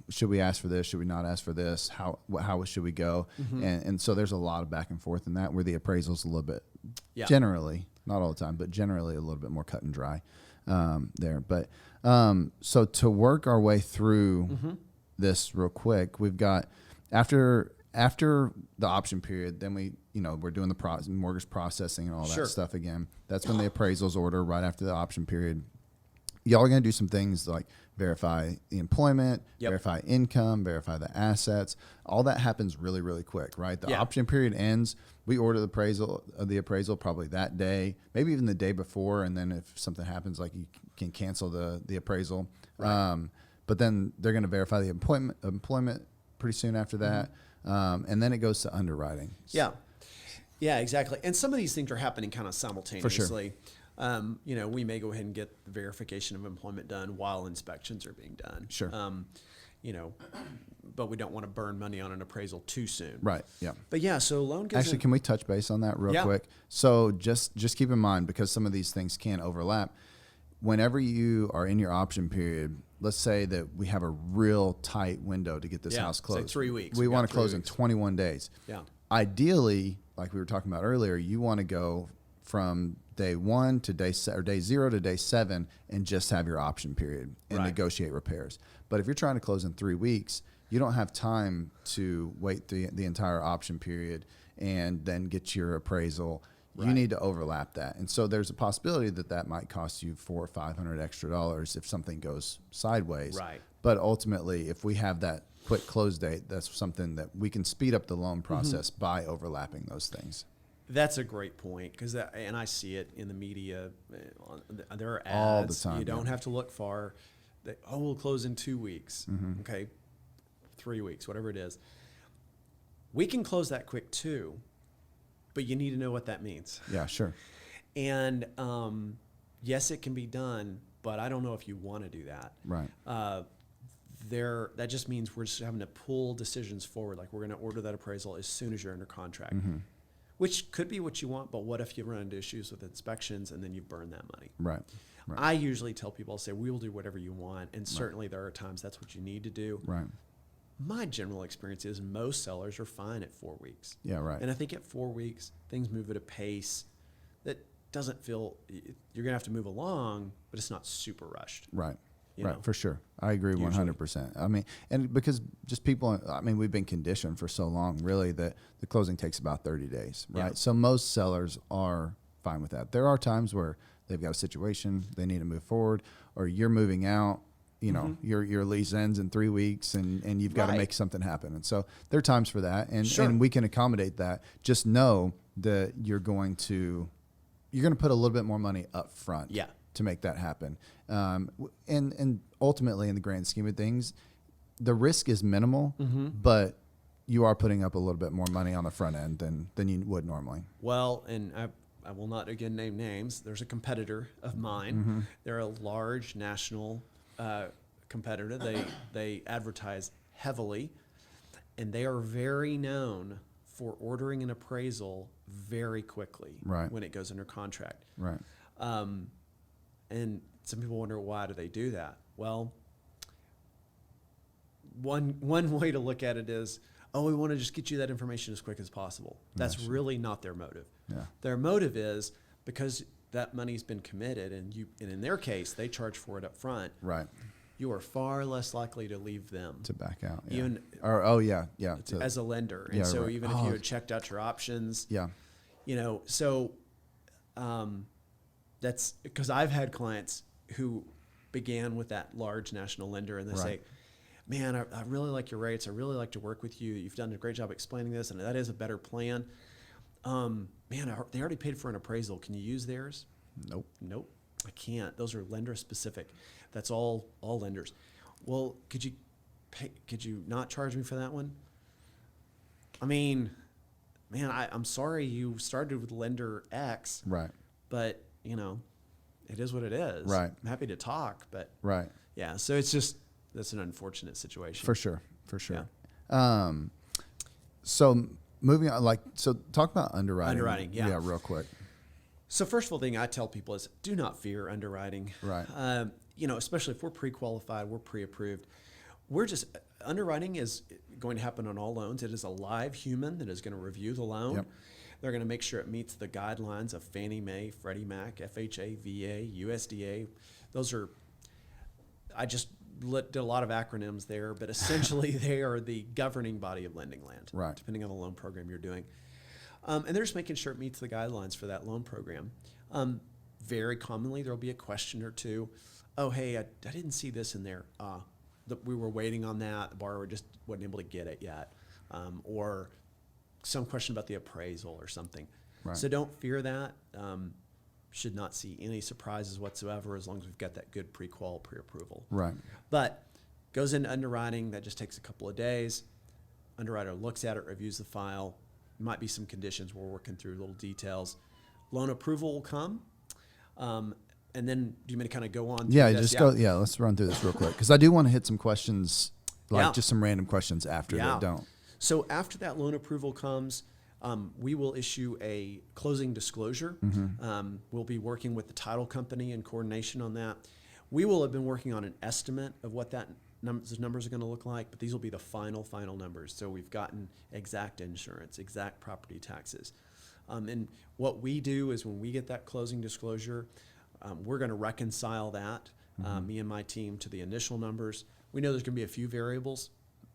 should we ask for this? Should we not ask for this? How should we go? And so there's a lot of back and forth in that, where the appraisal's a little bit, generally, not all the time, but generally a little bit more cut and dry there. But so to work our way through this real quick, we've got after the option period, then we're doing the mortgage processing and all that stuff again. That's when the appraisals order, right after the option period. Y'all are going to do some things like verify the employment, verify income, verify the assets. All that happens really, really quick, right? The option period ends. We order the appraisal probably that day, maybe even the day before. And then if something happens, like, you can cancel the appraisal. Right. But then they're going to verify the employment pretty soon after that. And then it goes to underwriting. Yeah, exactly. And some of these things are happening kind of simultaneously. For sure. We may go ahead and get the verification of employment done while inspections are being done. Sure. but we don't want to burn money on an appraisal too soon. Right. Yeah. But yeah, so loan gives Actually, can we touch base on that real quick? So just keep in mind, because some of these things can overlap. Whenever you are in your option period, let's say that we have a real tight window to get this house closed. Say 3 weeks. We want to close in 21 days. Yeah. Ideally, like we were talking about earlier, you want to go from day 1 to day 0 to day 7 and just have your option period and negotiate repairs. But if you're trying to close in 3 weeks, you don't have time to wait the entire option period and then get your appraisal. Right. You need to overlap that. And so there's a possibility that might cost you $400 or $500 extra if something goes sideways. Right. But ultimately, if we have that quick close date, that's something that we can speed up the loan process by overlapping those things. That's a great point, and I see it in the media. There are ads. All the time. You don't have to look far. We'll close in 2 weeks. Okay, 3 weeks, whatever it is. We can close that quick too, but you need to know what that means. Yeah, sure. And yes, it can be done, but I don't know if you want to do that. Right. That just means we're just having to pull decisions forward. Like, we're going to order that appraisal as soon as you're under contract, which could be what you want. But what if you run into issues with inspections and then you burn that money? Right. I usually tell people, I'll say, we will do whatever you want. And certainly there are times that's what you need to do. Right. My general experience is most sellers are fine at 4 weeks. Yeah, right. And I think at 4 weeks, things move at a pace that doesn't feel, you're going to have to move along, but it's not super rushed. Right. You know? For sure. I agree 100%. I mean, and because just people, we've been conditioned for so long, really, that the closing takes about 30 days, right? Yeah. So most sellers are fine with that. There are times where they've got a situation, they need to move forward, or you're moving out, your lease ends in 3 weeks and you've got to make something happen. And so there are times for that, and we can accommodate that. Just know that you're going to put a little bit more money up front. Yeah. To make that happen. And ultimately, in the grand scheme of things, the risk is minimal, but you are putting up a little bit more money on the front end than you would normally. Well, and I will not again name names. There's a competitor of mine. They're a large national competitor. They advertise heavily, and they are very known for ordering an appraisal very quickly when it goes under contract. Right. And some people wonder, why do they do that? Well, one way to look at it is, we want to just get you that information as quick as possible. That's really not their motive. Yeah. Their motive is because that money's been committed, and in their case, they charge for it up front. Right. You are far less likely to leave them to back out. Yeah. Even as a lender. And so even if you had checked out your options, that's because I've had clients who began with that large national lender, and they say, man, I really like your rates. I really like to work with you. You've done a great job explaining this, and that is a better plan. They already paid for an appraisal. Can you use theirs? Nope, I can't. Those are lender specific. That's all lenders. Well, could you not charge me for that one? I mean, man, I'm sorry you started with lender X. Right. But it is what it is. Right. I'm happy to talk, but yeah. So that's an unfortunate situation. For sure. Yeah. So moving on, talk about underwriting. Underwriting, yeah. Yeah, real quick. So first of all thing I tell people is do not fear underwriting. Right. Especially if we're pre-qualified, we're pre-approved. Underwriting is going to happen on all loans. It is a live human that is going to review the loan. Yep. They're going to make sure it meets the guidelines of Fannie Mae, Freddie Mac, FHA, VA, USDA. I just did a lot of acronyms there, but essentially they are the governing body of lending land, depending on the loan program you're doing. And they're just making sure it meets the guidelines for that loan program. Very commonly, there'll be a question or two. Oh, hey, I didn't see this in there. We were waiting on that. The borrower just wasn't able to get it yet. Or some question about the appraisal or something. Right. So don't fear that. Should not see any surprises whatsoever as long as we've got that good pre-qual, pre-approval. Right. But goes into underwriting. That just takes a couple of days. Underwriter looks at it, reviews the file. Might be some conditions we're working through, little details. Loan approval will come. And then do you want me to kind of go on? Yeah, let's run through this real quick because I do want to hit some questions Like just some random questions after that don't. So after that loan approval comes, we will issue a closing disclosure. We'll be working with the title company in coordination on that. We will have been working on an estimate of what those numbers are going to look like, but these will be the final numbers. So we've gotten exact insurance, exact property taxes. And what we do is when we get that closing disclosure, we're going to reconcile that, me and my team, to the initial numbers. We know there's going to be a few variables.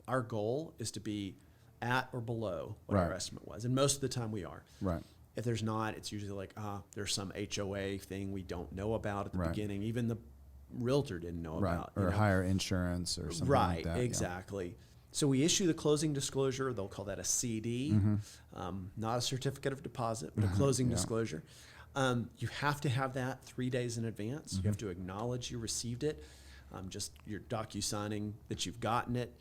Our goal is to be at or below what our estimate was. And most of the time we are. Right. If there's not, it's usually like, there's some HOA thing we don't know about at the beginning. Even the realtor didn't know about. Or higher insurance or something like that. Right, exactly. Yeah. So we issue the closing disclosure. They'll call that a CD, not a certificate of deposit, but a closing disclosure. You have to have that 3 days in advance. You have to acknowledge you received it. Just your docu-signing that you've gotten it.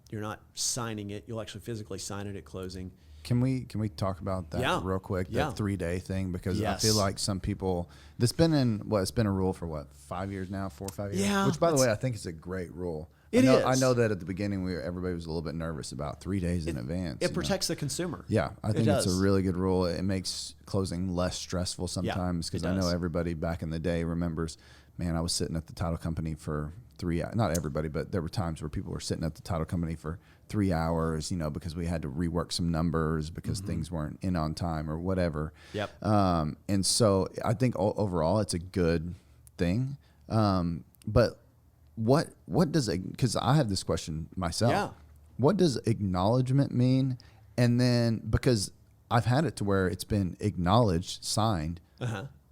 You're not signing it. You'll actually physically sign it at closing. Can we talk about that real quick? That 3-day thing, because I feel like some people, it's been a rule for 5 years now, 4 or 5 years. Yeah, which, by the way, I think is a great rule. I know that at the beginning everybody was a little bit nervous about 3 days in advance. It protects the consumer. Yeah, I think it's a really good rule. It makes closing less stressful sometimes, because I know everybody back in the day remembers, man, I was sitting at the title company for 3 hours. Not everybody, but there were times where people were sitting at the title company for 3 hours, because we had to rework some numbers because things weren't in on time or whatever. Yep. And so I think overall it's a good thing. But what does it, because I have this question myself. Yeah. What does acknowledgement mean? And then, because I've had it to where it's been acknowledged, signed,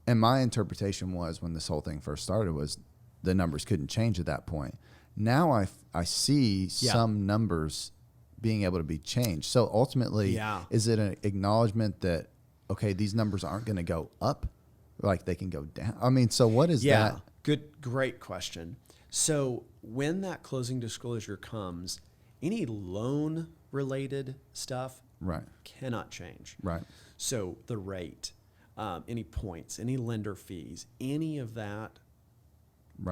and my interpretation was, when this whole thing first started, was the numbers couldn't change at that point. Now I see some numbers being able to be changed. So ultimately, is it an acknowledgement that, okay, these numbers aren't going to go up, like they can go down? I mean, so what is that? Great question. So when that closing disclosure comes, any loan related stuff cannot change. Right. So the rate, any points, any lender fees, any of that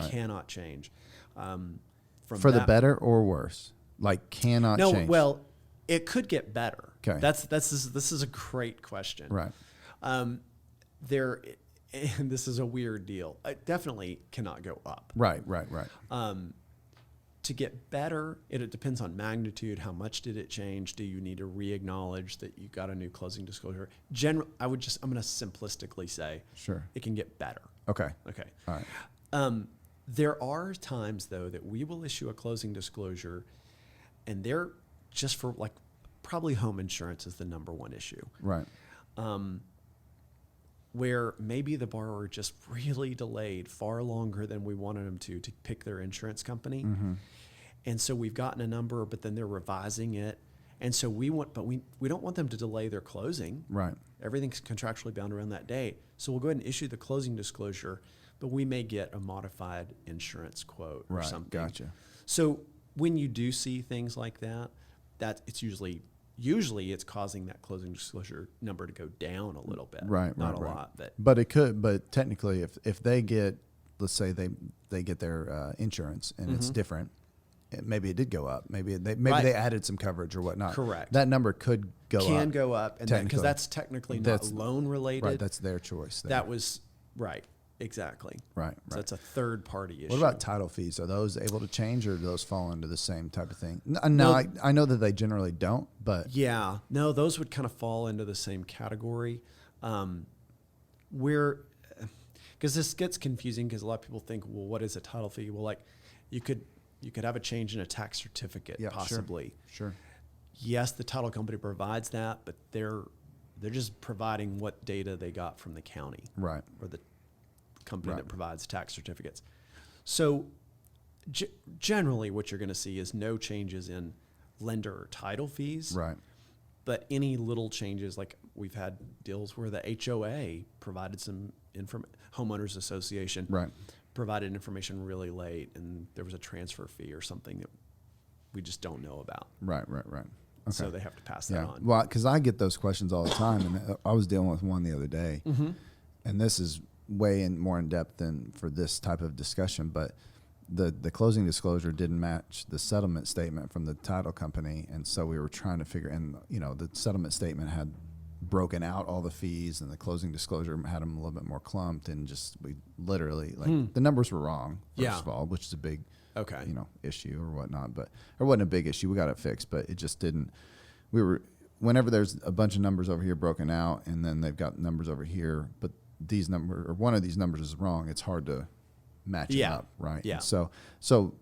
cannot change. For the better or worse? Like cannot change? No, well, it could get better. Okay. This is a great question. Right. And this is a weird deal. It definitely cannot go up. Right. To get better, it depends on magnitude. How much did it change? Do you need to re-acknowledge that you got a new closing disclosure? I'm going to simplistically say, it can get better. Okay. All right. There are times, though, that we will issue a closing disclosure, and they're just for, like, probably home insurance is the number one issue. Right. Where maybe the borrower just really delayed far longer than we wanted them to pick their insurance company. And so we've gotten a number, but then they're revising it. And so we don't want them to delay their closing. Right. Everything's contractually bound around that date. So we'll go ahead and issue the closing disclosure, but we may get a modified insurance quote or something. Gotcha. So when you do see things like that it's usually it's causing that closing disclosure number to go down a little bit. Not a lot, but it could. But technically, if they get, let's say they get their insurance and it's different, maybe it did go up. Maybe they added some coverage or whatnot. Correct. That number could go up. Can go up, and because that's technically not loan related. Right. That's their choice. That was right. Exactly. Right. So that's a third party issue. What about title fees? Are those able to change, or do those fall into the same type of thing? No, I know that they generally don't, but those would kind of fall into the same category. Because this gets confusing, because a lot of people think, well, what is a title fee? Well, like you could have a change in a tax certificate, possibly. Sure. Yes, the title company provides that, but they're just providing what data they got from the county, right, or the company that provides tax certificates. So generally what you're going to see is no changes in lender or title fees. Right. But any little changes, like we've had deals where the HOA provided some homeowners association provided information really late, and there was a transfer fee or something that we just don't know about. Right. Okay. So they have to pass that on. Well, because I get those questions all the time, and I was dealing with one the other day, and this is way more in depth than for this type of discussion, but the closing disclosure didn't match the settlement statement from the title company, and so we were trying to figure. And the settlement statement had broken out all the fees, and the closing disclosure had them a little bit more clumped, and we literally the numbers were wrong first of all, which is a big issue or whatnot, but it wasn't a big issue. We got it fixed, but it just didn't. Whenever there's a bunch of numbers over here broken out, and then they've got numbers over here, but these numbers or one of these numbers is wrong, it's hard to match it up, right? Yeah. So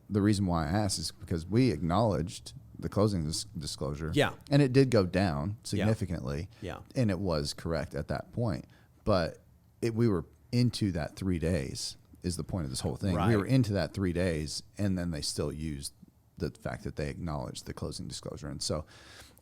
the reason why I asked is because we acknowledged the closing disclosure. Yeah. And it did go down significantly. Yeah. And it was correct at that point. But we were into that 3 days is the point of this whole thing. Right. We were into that 3 days, and then they still used the fact that they acknowledged the closing disclosure. And so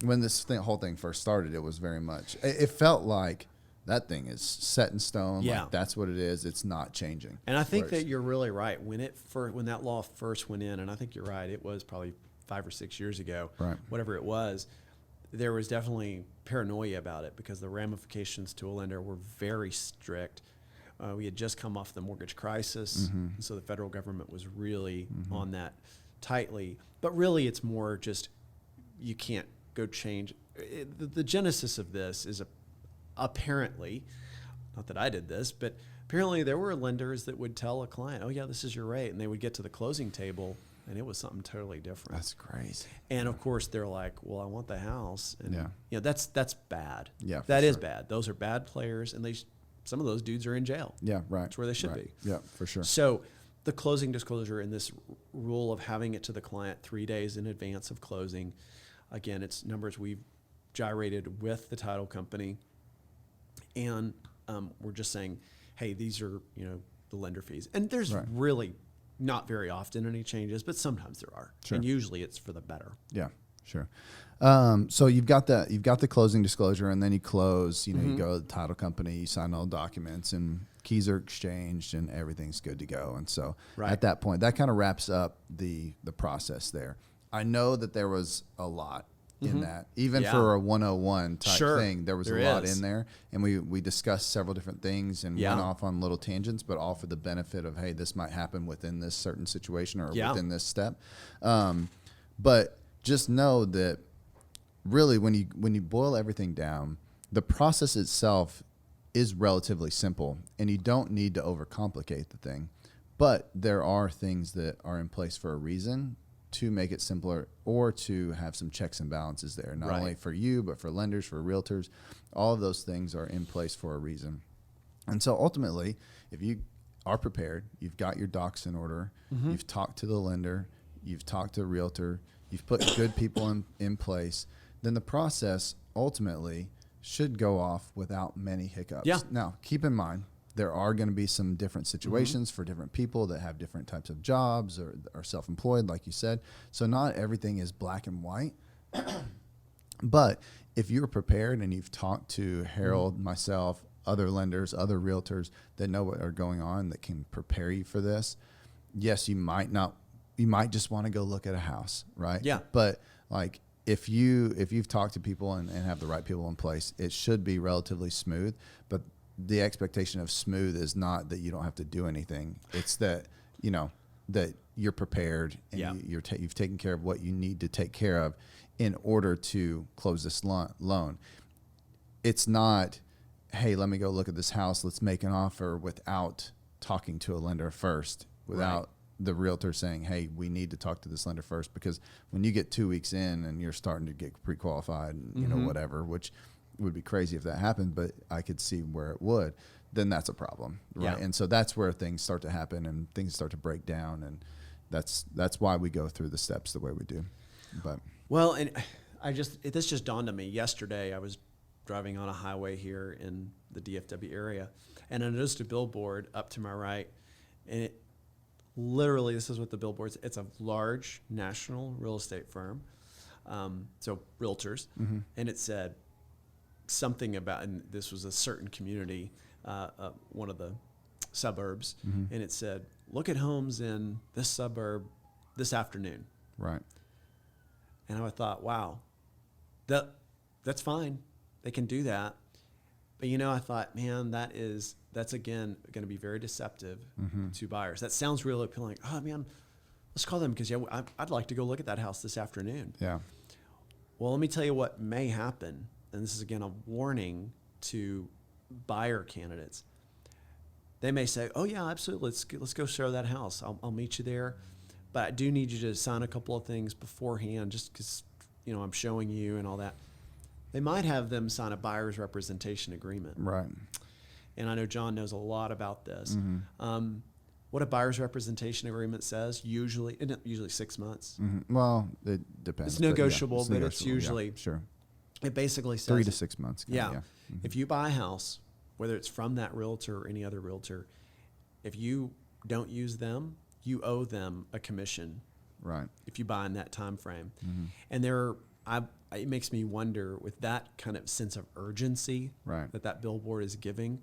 when this whole thing first started, it was very much, it felt like that thing is set in stone. Yeah. Like that's what it is. It's not changing. And I think that you're really right. When that law first went in, and I think you're right, it was probably 5 or 6 years ago, right, whatever it was, there was definitely paranoia about it because the ramifications to a lender were very strict. We had just come off the mortgage crisis, and so the federal government was really on that tightly. But really, it's more just you can't go change. The genesis of this is apparently, not that I did this, but apparently there were lenders that would tell a client, oh yeah, this is your rate. And they would get to the closing table and it was something totally different. That's crazy. And of course they're like, well, I want the house. And that's that's bad. Yeah, that is bad. Those are bad players. And some of those dudes are in jail. Yeah, right. That's where they should be. Yeah, for sure. So the closing disclosure and this rule of having it to the client 3 days in advance of closing, again, it's numbers we've gyrated with the title company. And we're just saying, hey, these are, the lender fees. And there's really not very often any changes, but sometimes there are. Sure. And usually it's for the better. Yeah, sure. So you've got the closing disclosure, and then you close, you go to the title company, you sign all the documents, and keys are exchanged, and everything's good to go. And so at that point, that kind of wraps up the process there. I know that there was a lot in that. Even for a 101 type thing, there was a lot in there. And we discussed several different things and went off on little tangents, but all for the benefit of, hey, this might happen within this certain situation or within this step. But just know that really when you boil everything down, the process itself is relatively simple, and you don't need to overcomplicate the thing. But there are things that are in place for a reason to make it simpler or to have some checks and balances there, not only for you, but for lenders, for realtors. All of those things are in place for a reason. And so ultimately, if you are prepared, you've got your docs in order, you've talked to the lender, you've talked to a realtor, you've put good people in place, then the process ultimately should go off without many hiccups. Yeah. Now, keep in mind, there are going to be some different situations for different people that have different types of jobs or are self-employed, like you said. So not everything is black and white. But if you're prepared and you've talked to Harold, myself, other lenders, other realtors that know what are going on, that can prepare you for this, yes, you might just want to go look at a house, right? Yeah. But like if you've talked to people and have the right people in place, it should be relatively smooth. But the expectation of smooth is not that you don't have to do anything. It's that, that you're prepared and you've taken care of what you need to take care of in order to close this loan. It's not, hey, let me go look at this house. Let's make an offer without talking to a lender first, without the realtor saying, hey, we need to talk to this lender first. Because when you get 2 weeks in and you're starting to get pre-qualified and, whatever, which would be crazy if that happened, but I could see where it would, then that's a problem, right? Yeah. And so that's where things start to happen and things start to break down, and that's why we go through the steps the way we do. But well, and this just dawned on me yesterday. I was driving on a highway here in the DFW area, and I noticed a billboard up to my right, and it literally, this is what the billboard's. It's a large national real estate firm, so realtors, and it said something about, and this was a certain community, one of the suburbs, and it said, look at homes in this suburb this afternoon. Right. And I thought, wow, that's fine. They can do that. But I thought, man, that's again going to be very deceptive to buyers. That sounds really appealing. Oh man, let's call them because I'd like to go look at that house this afternoon. Yeah. Well, let me tell you what may happen. And this is, again, a warning to buyer candidates. They may say, oh, yeah, absolutely. Let's go show that house. I'll meet you there. But I do need you to sign a couple of things beforehand just because, I'm showing you and all that. They might have them sign a buyer's representation agreement. Right. And I know John knows a lot about this. Mm-hmm. What a buyer's representation agreement says, usually 6 months. Mm-hmm. Well, it depends. It's negotiable, but it's usually, sure. It basically says 3 to 6 months. Yeah. Mm-hmm. If you buy a house, whether it's from that realtor or any other realtor, if you don't use them, you owe them a commission. Right. If you buy in that time frame. Mm-hmm. And it makes me wonder, with that kind of sense of urgency right. that billboard is giving,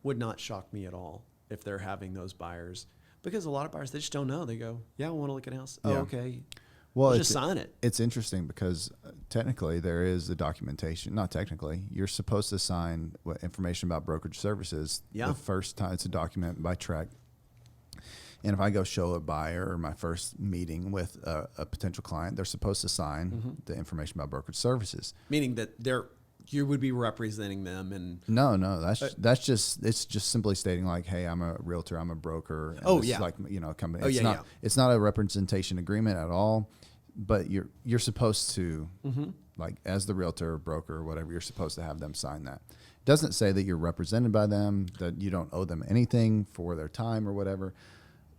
would not shock me at all if they're having those buyers. Because a lot of buyers, they just don't know. They go, yeah, I want to look at a house. Yeah. Oh, okay. Well, just sign it. It's interesting because technically there is the documentation. Not technically. You're supposed to sign information about brokerage services. Yeah. The first time it's a document by TREC. And if I go show a buyer or my first meeting with a potential client, they're supposed to sign the information about brokerage services. Meaning that you would be representing them. And No, it's just simply stating like, hey, I'm a realtor, I'm a broker. And Oh, this yeah. is like, a company. Oh, It's yeah, not, yeah. It's not a representation agreement at all, but you're supposed to, like as the realtor or broker or whatever, you're supposed to have them sign that. It doesn't say that you're represented by them, that you don't owe them anything for their time or whatever.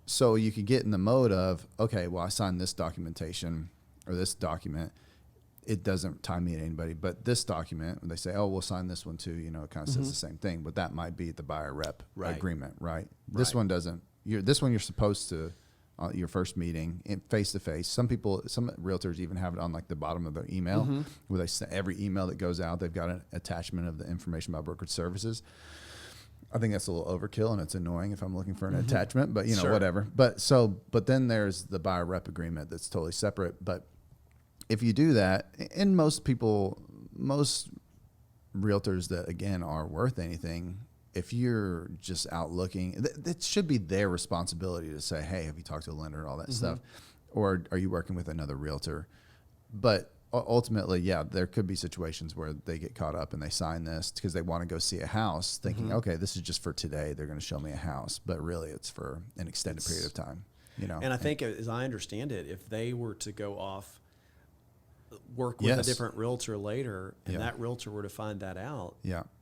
So you could get in the mode of, okay, well, I signed this documentation or this document. It doesn't tie me to anybody, but this document, when they say, oh, we'll sign this one too, it kind of says the same thing, but that might be the buyer rep agreement, right? This one doesn't. This one you're supposed to, your first meeting, face to face. Some realtors even have it on like the bottom of their email, where they send every email that goes out, they've got an attachment of the information about brokerage services. I think that's a little overkill and it's annoying if I'm looking for an attachment, but Sure. whatever. But then there's the buyer rep agreement that's totally separate. But if you do that, and most realtors that again are worth anything, if you're just out looking, it should be their responsibility to say, hey, have you talked to a lender and all that stuff? Or are you working with another realtor? But ultimately, yeah, there could be situations where they get caught up and they sign this because they want to go see a house thinking, okay, this is just for today. They're going to show me a house, but really it's for an extended period of time, And I think, as I understand it, if they were to go off, work with a different realtor later, and that realtor were to find that out,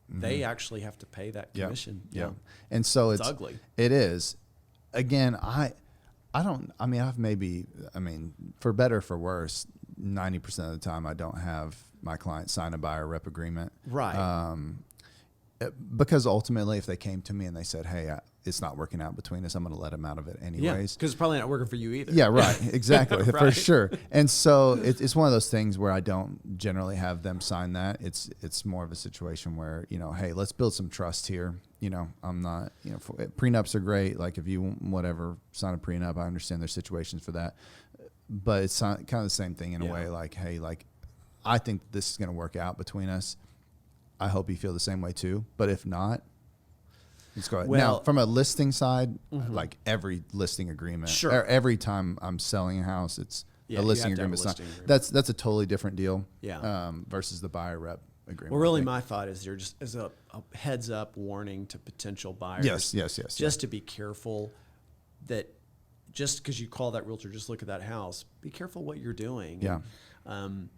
they actually have to pay that commission. Yeah. And so it's ugly. It is. Again, for better or for worse, 90% of the time I don't have my client sign a buyer rep agreement. Right. Because ultimately if they came to me and they said, hey, it's not working out between us, I'm going to let them out of it anyways. Because it's probably not working for you either. Yeah, right. Exactly. For Right. sure. And so it's one of those things where I don't generally have them sign that. It's more of a situation where, hey, let's build some trust here. I'm not, prenups are great. Like if you whatever, sign a prenup, I understand there's situations for that. But it's kind of the same thing in a way, like, hey, like, I think this is going to work out between us. I hope you feel the same way too. But if not, let's go ahead. Well, now, from a listing side, like every listing agreement, Sure. or every time I'm selling a house, it's Yeah, a you listing have to have a agreement. listing agreement. That's a totally different deal. Yeah. Versus the buyer rep agreement. Well, really, I think. my thought is there just as a heads up warning to potential buyers. Yes. Just to be careful that just because you call that realtor, just look at that house, be careful what you're doing. Yeah. And,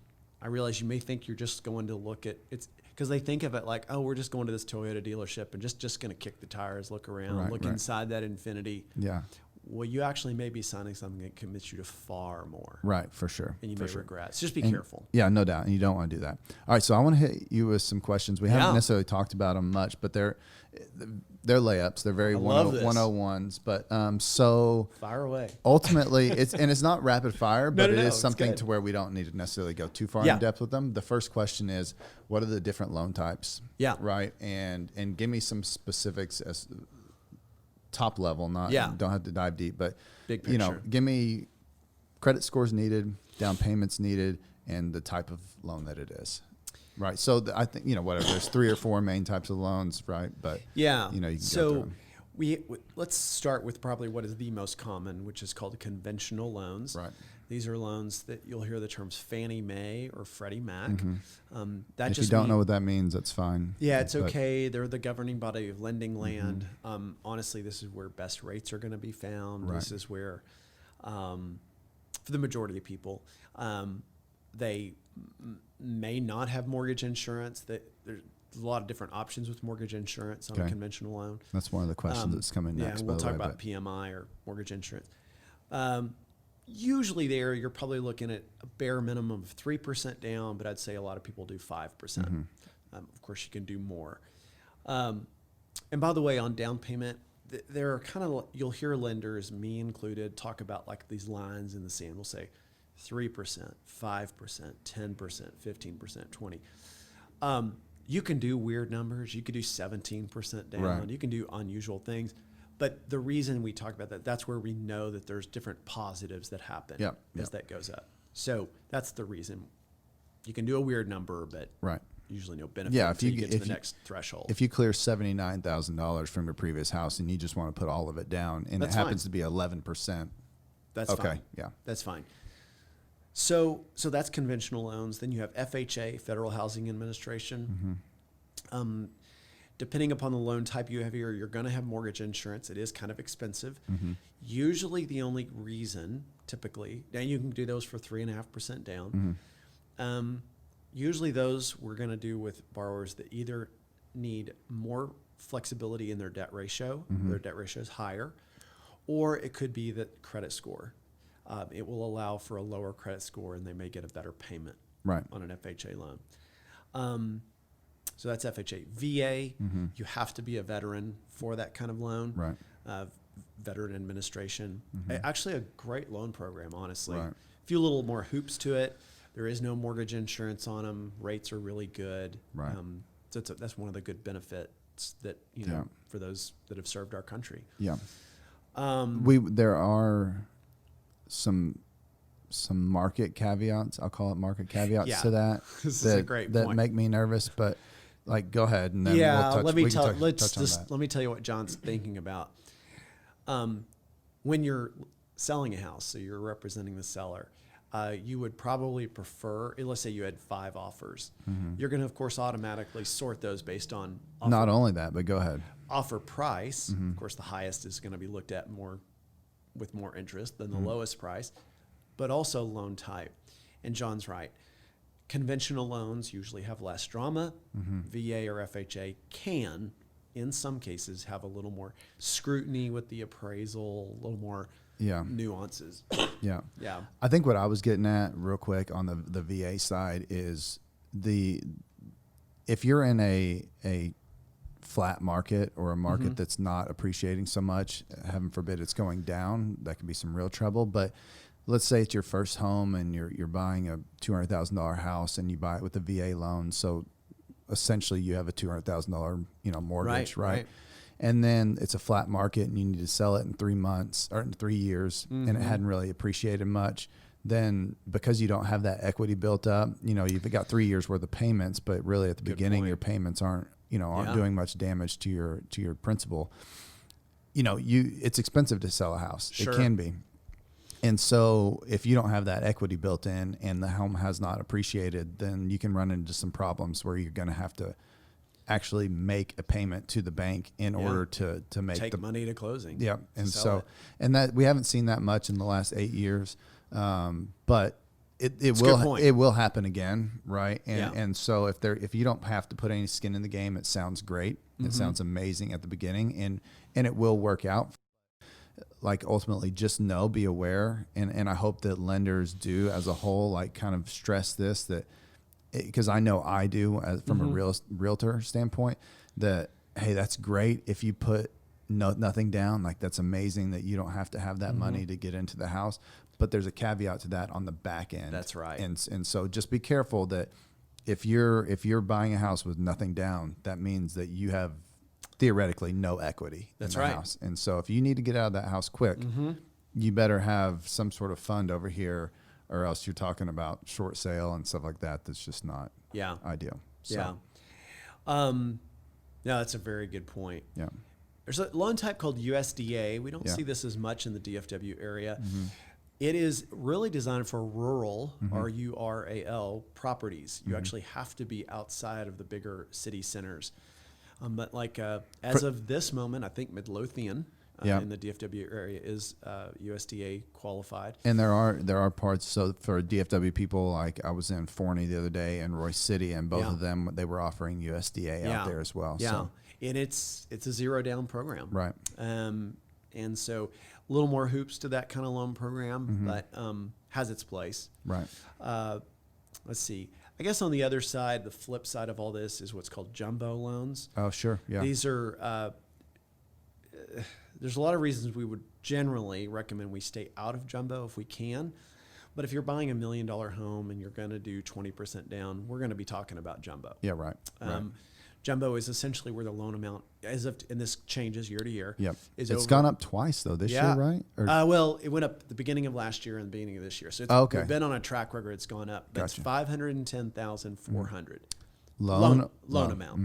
I realize you may think you're just going to look at it's because they think of it like, oh, we're just going to this Toyota dealership and just going to kick the tires, look around, look inside that Infiniti. Yeah. Well, you actually may be signing something that commits you to far more. Right, for sure. And you may regret. So just be careful. Yeah, no doubt. And you don't want to do that. All right, so I want to hit you with some questions. We haven't necessarily talked about them much, but they're layups. They're very 101s. But so fire away. Ultimately, it's not rapid fire, but it is it's something good. to where we don't need to necessarily go too far in depth with them. The first question is, what are the different loan types? Yeah. Right. And give me some specifics as top level, don't have to dive deep, but big picture. Give me credit scores needed, down payments needed, and the type of loan that it is. Right. So I think, whatever, there's 3 or 4 main types of loans, right? But yeah. you can go so through them. Let's start with probably what is the most common, which is called conventional loans. Right. These are loans that you'll hear the terms Fannie Mae or Freddie Mac. If you don't know what that means, that's fine. Yeah, it's okay. They're the governing body of lending land. Honestly, this is where best rates are going to be found. Right. This is where, for the majority of people, they may not have mortgage insurance. There's a lot of different options with mortgage insurance on a conventional loan. That's one of the questions that's coming next. Yeah, we'll talk about PMI or mortgage insurance. Usually there, you're probably looking at a bare minimum of 3% down, but I'd say a lot of people do 5%. Of course, you can do more. And by the way, on down payment, there are kind of, you'll hear lenders, me included, talk about like these lines in the sand. We'll say 3%, 5%, 10%, 15%, 20%. You can do weird numbers. You could do 17% down. Right. You can do unusual things. But the reason we talk about that, that's where we know that there's different positives that happen as that goes up. So that's the reason. You can do a weird number, but usually no benefit until you get to the next threshold. If you clear $79,000 from your previous house and you just want to put all of it down, and it happens to be 11%, that's fine. Okay, yeah, that's fine. So that's conventional loans. Then you have FHA, Federal Housing Administration. Depending upon the loan type you have here, you're going to have mortgage insurance. It is kind of expensive. Usually the only reason, typically, now you can do those for 3.5% down. Usually those we're going to do with borrowers that either need more flexibility in their debt ratio, their debt ratio is higher, or it could be that credit score. It will allow for a lower credit score and they may get a better payment on an FHA loan. So that's FHA. VA, you have to be a veteran for that kind of loan. Right. Veteran administration. Actually a great loan program, honestly. A few little more hoops to it. There is no mortgage insurance on them. Rates are really good. Right. So that's one of the good benefits that, you know, for those that have served our country. Yeah. There are some market caveats. I'll call it market caveats to that. This is a great that point. make me nervous, but like, go ahead and then let me tell you what John's thinking about. When you're selling a house, so you're representing the seller, you would probably prefer, let's say you had 5 offers. You're going to, of course, automatically sort those based on offer. Not only that, but go ahead. Offer price. Of course, the highest is going to be looked at with more interest than the lowest price, but also loan type. And John's right. Conventional loans usually have less drama. VA or FHA can, in some cases, have a little more scrutiny with the appraisal, a little more nuances. Yeah. I think what I was getting at real quick on the VA side is if you're in a flat market or a market that's not appreciating so much, heaven forbid it's going down, that could be some real trouble. But let's say it's your first home and you're buying a $200,000 house and you buy it with a VA loan. So essentially you have a $200,000 mortgage, right? And then it's a flat market and you need to sell it in 3 months or in 3 years and it hadn't really appreciated much. Then because you don't have that equity built up, you've got 3 years worth of payments, but really at the beginning your payments aren't doing much damage to your principal. It's expensive to sell a house. Sure. It can be. And so if you don't have that equity built in and the home has not appreciated, then you can run into some problems where you're going to have to actually make a payment to the bank in order to take money to closing. Yeah. And so, and that we haven't seen that much in the last 8 years. But it will happen again. Right. And so if you don't have to put any skin in the game, it sounds great. It sounds amazing at the beginning and it will work out. Like ultimately just be aware. And I hope that lenders do as a whole, like kind of stress this, that because I know I do from a realtor standpoint, that, hey, that's great. If you put nothing down, like that's amazing that you don't have to have that money to get into the house, but there's a caveat to that on the back end. That's right. And so just be careful that if you're buying a house with nothing down, that means that you have theoretically no equity in the house. And so if you need to get out of that house quick, you better have some sort of fund over here, or else you're talking about short sale and stuff like that. That's just not ideal. So. Yeah. No, that's a very good point. Yeah. There's a loan type called USDA. We don't see this as much in the DFW area. Mm-hmm. It is really designed for rural, RURAL properties. You actually have to be outside of the bigger city centers. But like as of this moment, I think Midlothian in the DFW area is USDA qualified. And there are parts. So for DFW people, like I was in Forney the other day and Royce City, and both of them they were offering USDA out there as well. Yeah, so. And it's a zero down program, right? And so a little more hoops to that kind of loan program, but has its place, right? Let's see. I guess on the other side, the flip side of all this is what's called jumbo loans. Oh, sure. Yeah. These are, there's a lot of reasons we would generally recommend we stay out of jumbo if we can. But if you're buying $1 million home and you're going to do 20% down, we're going to be talking about jumbo. Yeah, right. Jumbo is essentially where the loan amount, and this changes year to year. Yep. It's gone up twice though this year, right? Well, it went up at the beginning of last year and the beginning of this year. So it's we've been on a track record. It's gone up. That's $510,400 loan amount.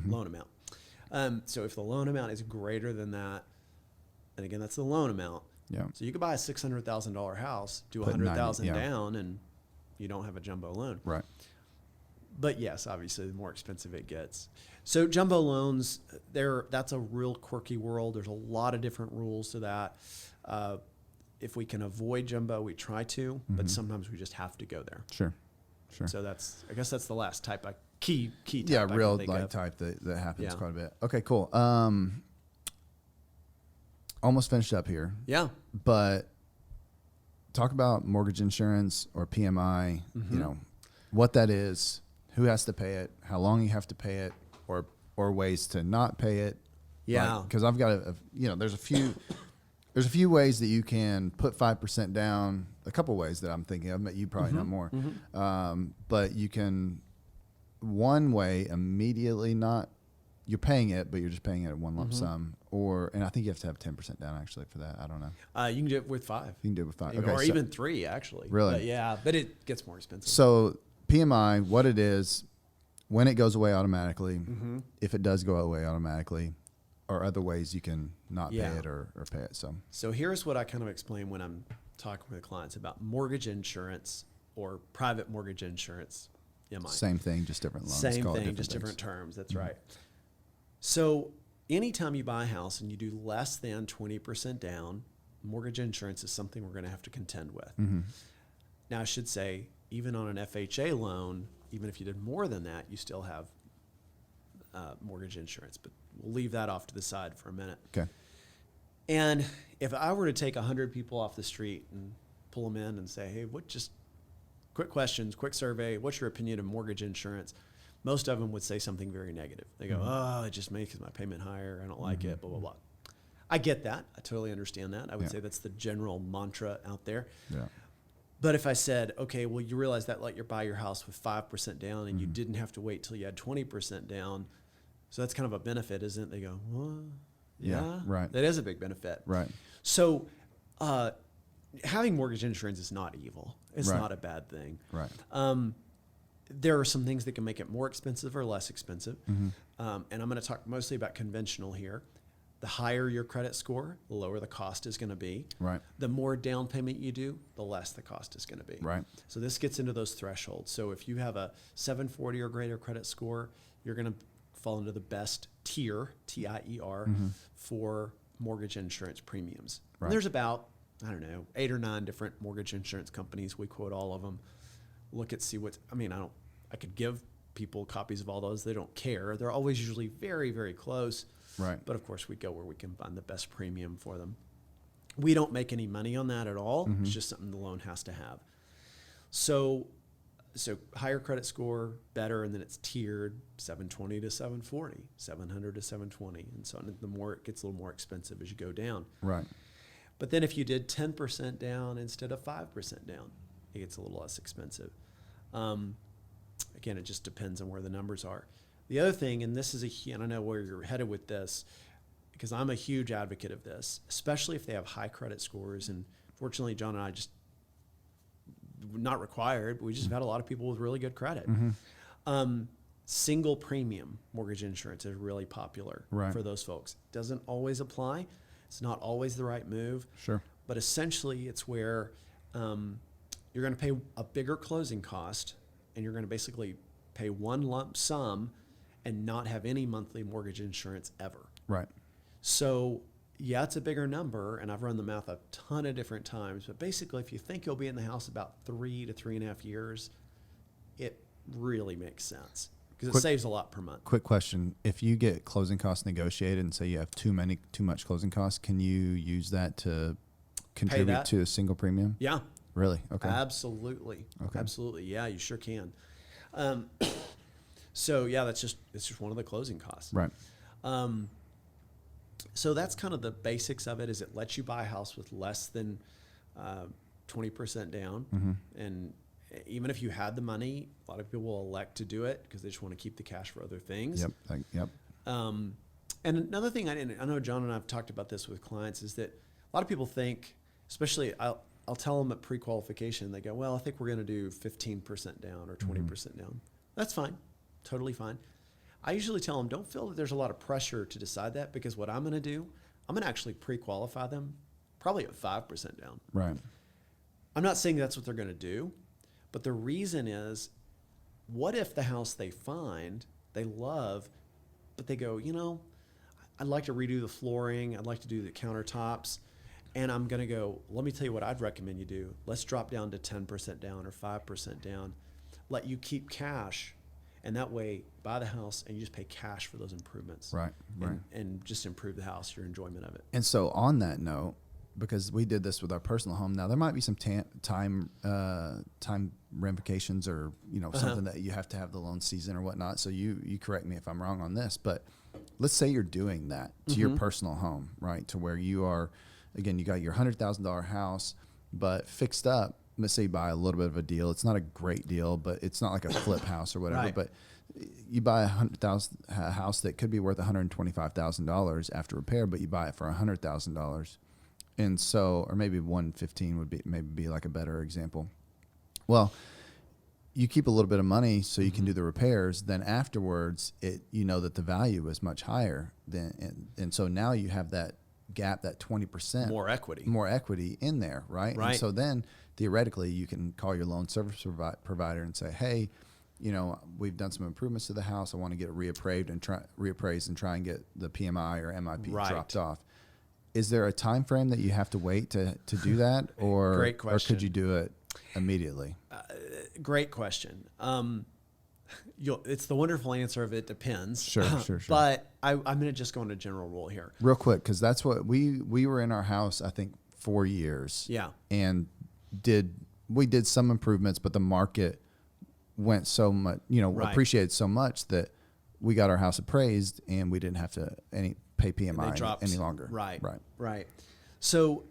Loan amount. So if the loan amount is greater than that, and again that's the loan amount. Yeah. So you could buy a $600,000 house, do $100,000 down, and you don't have a jumbo loan. Right. But yes, obviously, the more expensive it gets. So jumbo loans, that's a real quirky world. There's a lot of different rules to that. If we can avoid jumbo, we try to, but sometimes we just have to go there. Sure. So I guess that's the last type, key type. Yeah, real like type that happens quite a bit. Okay, cool. Almost finished up here. Yeah. But talk about mortgage insurance or PMI, you know, what that is, who has to pay it, how long you have to pay it, or ways to not pay it. Yeah. Because I've got there's a few ways that you can put 5% down. A couple ways that I'm thinking of, but you probably know more. But you can one way immediately not. You're paying it, but you're just paying it at one lump sum, and I think you have to have 10% down actually for that. I don't know. You can do it with 5. You can do it with 5, or even 3 actually. Really? But it gets more expensive. So PMI, what it is, when it goes away automatically, if it does go away automatically, or other ways you can not pay it or pay it. So here's what I kind of explain when I'm talking with clients about mortgage insurance or private mortgage insurance. Same thing, just different loans. Same thing, just different terms. That's right. So anytime you buy a house and you do less than 20% down, mortgage insurance is something we're going to have to contend with. Now, I should say, even on an FHA loan, even if you did more than that, you still have mortgage insurance. But we'll leave that off to the side for a minute. Okay. And if I were to take 100 people off the street and pull them in and say, hey, quick questions, quick survey, what's your opinion of mortgage insurance? Most of them would say something very negative. They go, oh, it just makes my payment higher. I don't like it, blah, blah, blah. I get that. I totally understand that. I would say that's the general mantra out there. Yeah. But if I said, okay, well, you realize that let you buy your house with 5% down and you didn't have to wait till you had 20% down. So that's kind of a benefit, isn't it? They go, well, yeah, right. That is a big benefit. Right. So having mortgage insurance is not evil. It's not a bad thing. Right. There are some things that can make it more expensive or less expensive. And I'm going to talk mostly about conventional here. The higher your credit score, the lower the cost is going to be. Right. The more down payment you do, the less the cost is going to be. Right. So this gets into those thresholds. So if you have a 740 or greater credit score, you're going to fall into the best tier, TIER, for mortgage insurance premiums. Right. And there's about, 8 or 9 different mortgage insurance companies. We quote all of them. I could give people copies of all those. They don't care. They're always usually very, very close. Right. But of course we go where we can find the best premium for them. We don't make any money on that at all. It's just something the loan has to have. So higher credit score, better, and then it's tiered 720 to 740, 700 to 720, and so on. The more it gets a little more expensive as you go down. Right. But then if you did 10% down instead of 5% down, it gets a little less expensive. Again, it just depends on where the numbers are. The other thing, and this is I don't know where you're headed with this, because I'm a huge advocate of this, especially if they have high credit scores. And fortunately, John and I just, not required, but we just have had a lot of people with really good credit. single premium mortgage insurance is really popular for those folks. Doesn't always apply. It's not always the right move. Sure. But essentially, it's where you're going to pay a bigger closing cost, and you're going to basically pay one lump sum and not have any monthly mortgage insurance ever. Right. So, yeah, it's a bigger number, and I've run the math a ton of different times. But basically, if you think you'll be in the house about 3 to 3.5 years, it really makes sense because it saves a lot per month. Quick question. If you get closing costs negotiated and say you have too much closing costs, can you use that to contribute to a single premium? Yeah. Really? Okay. Absolutely. Okay. Absolutely. Yeah, you sure can. So yeah, it's just one of the closing costs. Right. So that's kind of the basics of it. Is it lets you buy a house with less than 20% down, and even if you had the money, a lot of people will elect to do it because they just want to keep the cash for other things. Yep. And another thing I know John and I have talked about this with clients is that a lot of people think, especially I'll tell them at pre-qualification, they go, well, I think we're going to do 15% down or 20% down. That's fine. Totally fine. I usually tell them, don't feel that there's a lot of pressure to decide that, because what I'm going to do, I'm going to actually pre-qualify them probably at 5% down. Right. I'm not saying that's what they're going to do, but the reason is, what if the house they find, they love, but they go, I'd like to redo the flooring, I'd like to do the countertops, and I'm going to go, let me tell you what I'd recommend you do. Let's drop down to 10% down or 5% down. Let you keep cash, and that way buy the house and you just pay cash for those improvements. Right. And just improve the house, your enjoyment of it. And so on that note, because we did this with our personal home, now there might be some time ramifications or something that you have to have the loan season or whatnot. So you correct me if I'm wrong on this, but let's say you're doing that to your personal home, right? To where you are, again, you got your $100,000 house, but fixed up. Let's say you buy a little bit of a deal. It's not a great deal, but it's not like a flip house or whatever. Right. But you buy a $100,000 house that could be worth $125,000 after repair, but you buy it for $100,000. And so, or maybe 115 would be like a better example. Well, you keep a little bit of money so you can do the repairs. Then afterwards, that the value is much higher. And so now you have that gap, that 20% more equity in there, right? Right. And so then theoretically, you can call your loan service provider and say, hey, we've done some improvements to the house. I want to get it reappraised and try and get the PMI or MIP dropped off. Is there a time frame that you have to wait to do that, or Great question. Or could you do it immediately? Great question. It's the wonderful answer of it depends. Sure. But I'm going to just go on a general rule here. Real quick, because that's what we were in our house, I think, 4 years. Yeah. And we did some improvements, but the market went so much, appreciated so much that we got our house appraised and we didn't have to pay PMI any longer. Right. So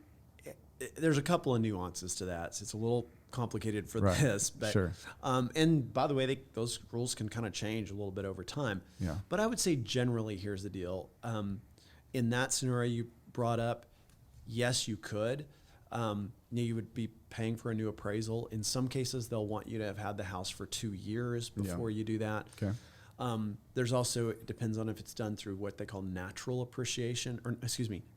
there's a couple of nuances to that. So it's a little complicated for this, but sure. And by the way, those rules can kind of change a little bit over time. Yeah. But I would say generally, here's the deal. In that scenario you brought up, yes, you could. You would be paying for a new appraisal. In some cases, they'll want you to have had the house for 2 years before you do that. Okay. There's also, it depends on if it's done through what they call natural appreciation, or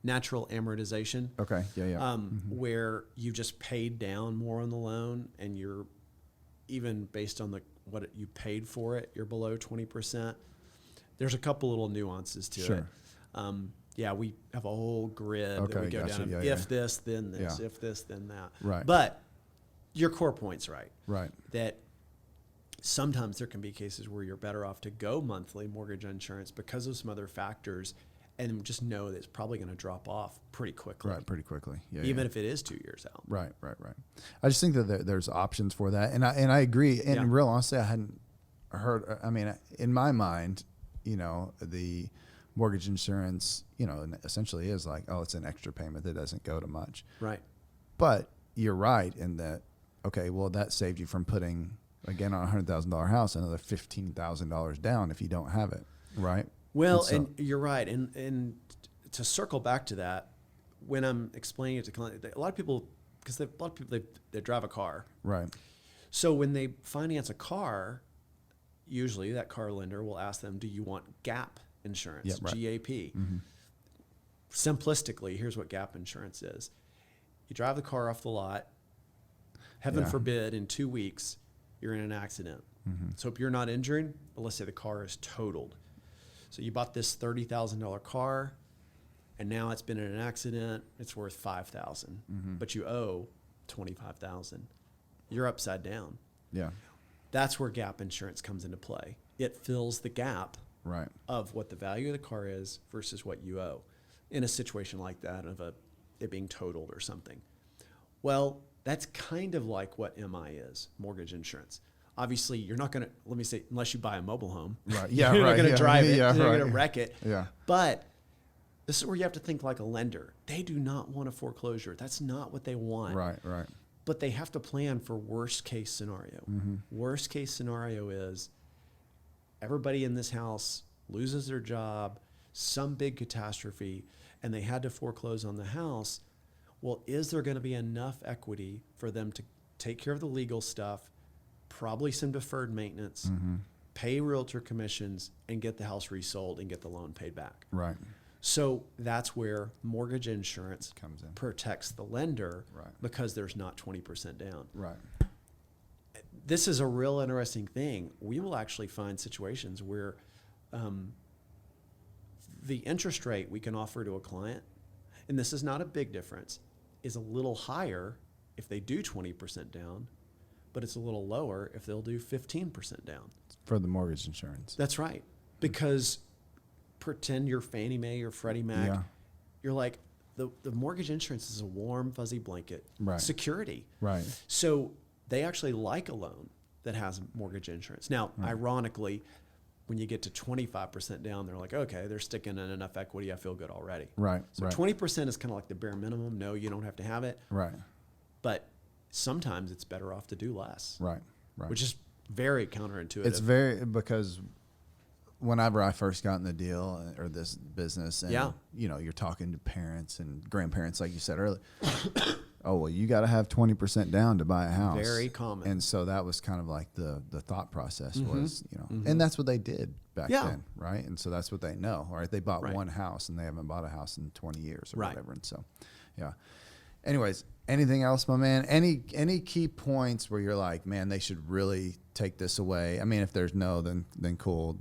natural amortization. Okay. Yeah. Where you just paid down more on the loan, and you're even based on what you paid for it, you're below 20%. There's a couple little nuances to it. We have a whole grid that we go down. If this, then this. If this, then that. Right. But your core point's right. Right. That sometimes there can be cases where you're better off to go monthly mortgage insurance because of some other factors, and just know that it's probably going to drop off pretty quickly. Right, pretty quickly. Yeah. Even if it is 2 years out. Right. I just think that there's options for that, and I agree. And in real honesty, I hadn't heard. I mean, in my mind, the mortgage insurance, essentially is like, it's an extra payment that doesn't go to much. Right. But you're right in that. Okay, well, that saved you from putting, again, on a $100,000 house, another $15,000 down if you don't have it, right? Well, and you're right. And to circle back to that, when I'm explaining it to clients, a lot of people, they drive a car. Right. So when they finance a car, usually that car lender will ask them, do you want GAP insurance, Yep, right. GAP? Simplistically, here's what GAP insurance is. You drive the car off the lot. Heaven forbid, in 2 weeks, you're in an accident. So if you're not injured, but let's say the car is totaled. So you bought this $30,000 car, and now it's been in an accident. It's worth $5,000, but you owe $25,000. You're upside down. Yeah. That's where GAP insurance comes into play. It fills the gap of what the value of the car is versus what you owe in a situation like that of it being totaled or something. Well, that's kind of like what MI is, mortgage insurance. Obviously, you're not going to, let me say, unless you buy a mobile home. Right. Yeah. You're right. not going to drive it. Yeah, You're right. going to wreck it. Yeah. But this is where you have to think like a lender. They do not want a foreclosure. That's not what they want. Right. Right. But they have to plan for worst case scenario. Worst case scenario is everybody in this house loses their job, some big catastrophe, and they had to foreclose on the house. Well, is there going to be enough equity for them to take care of the legal stuff, probably some deferred maintenance, pay realtor commissions, and get the house resold and get the loan paid back? Right. So that's where mortgage insurance Comes in. protects the lender, Right. because there's not 20% down. Right. This is a real interesting thing. We will actually find situations where the interest rate we can offer to a client, and this is not a big difference, is a little higher if they do 20% down, but it's a little lower if they'll do 15% down. For the mortgage insurance. That's right. Because pretend you're Fannie Mae or Freddie Mac. Yeah. You're like, the mortgage insurance is a warm, fuzzy blanket security. Right. So they actually like a loan that has mortgage insurance. Now, ironically, when you get to 25% down, they're like, okay, they're sticking in enough equity. I feel good already. Right. So 20% is kind of like the bare minimum. No, you don't have to have it. Right. But sometimes it's better off to do less. Right. Right. Which is very counterintuitive. It's very, because whenever I first got in the deal or this business, and you know, you're talking to parents and grandparents, like you said earlier. Oh, well, you got to have 20% down to buy a house. Very common. And so that was kind of like the thought process was, you know, and that's what they did back then, right? And so that's what they know, right? They bought one house and they haven't bought a house in 20 years or whatever. And so, yeah. Anyways, anything else, my man? Any key points where you're like, man, they should really take this away? I mean, if there's no, then cool.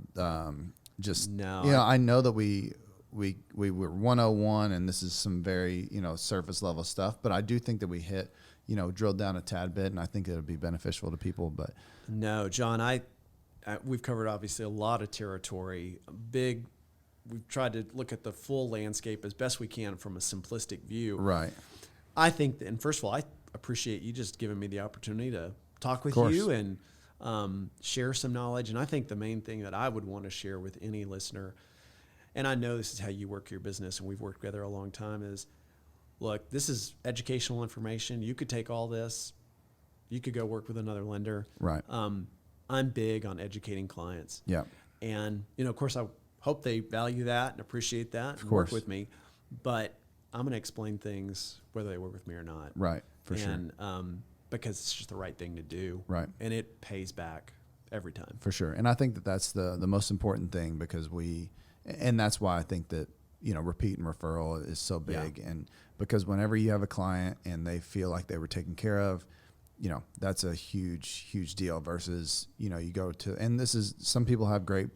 Just, no. You know, I know that we were 101 and this is some very, you know, surface level stuff, but I do think that we hit, you know, drilled down a tad bit, and I think it'll be beneficial to people. But no, John, we've covered obviously a lot of territory. We've tried to look at the full landscape as best we can from a simplistic view. Right. I think that, and first of all, I appreciate you just giving me the opportunity to talk with you and share some knowledge. And I think the main thing that I would want to share with any listener, and I know this is how you work your business, and we've worked together a long time, is, look, this is educational information. You could take all this, you could go work with another lender. Right. I'm big on educating clients. Yeah. And, you know, of course, I hope they value that and appreciate that and work with me. But I'm going to explain things whether they work with me or not. Right. For sure. And because it's just the right thing to do. Right. And it pays back every time. For sure. And I think that that's the most important thing, because and that's why I think that, you know, repeat and referral is so big. Yeah. And because whenever you have a client and they feel like they were taken care of, you know, that's a huge, huge deal versus, you know, you go to, and this is, some people have great,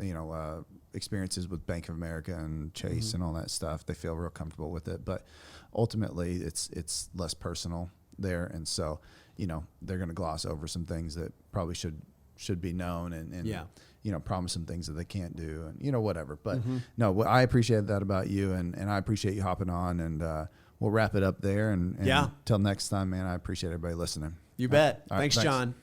you know, experiences with Bank of America and Chase and all that stuff. They feel real comfortable with it, but ultimately it's less personal there. And so, you know, they're going to gloss over some things that probably should be known and you know, promise some things that they can't do and, you know, whatever. But no, I appreciate that about you, and I appreciate you hopping on, and we'll wrap it up there. And till next time, man, I appreciate everybody listening. You bet. Thanks, John.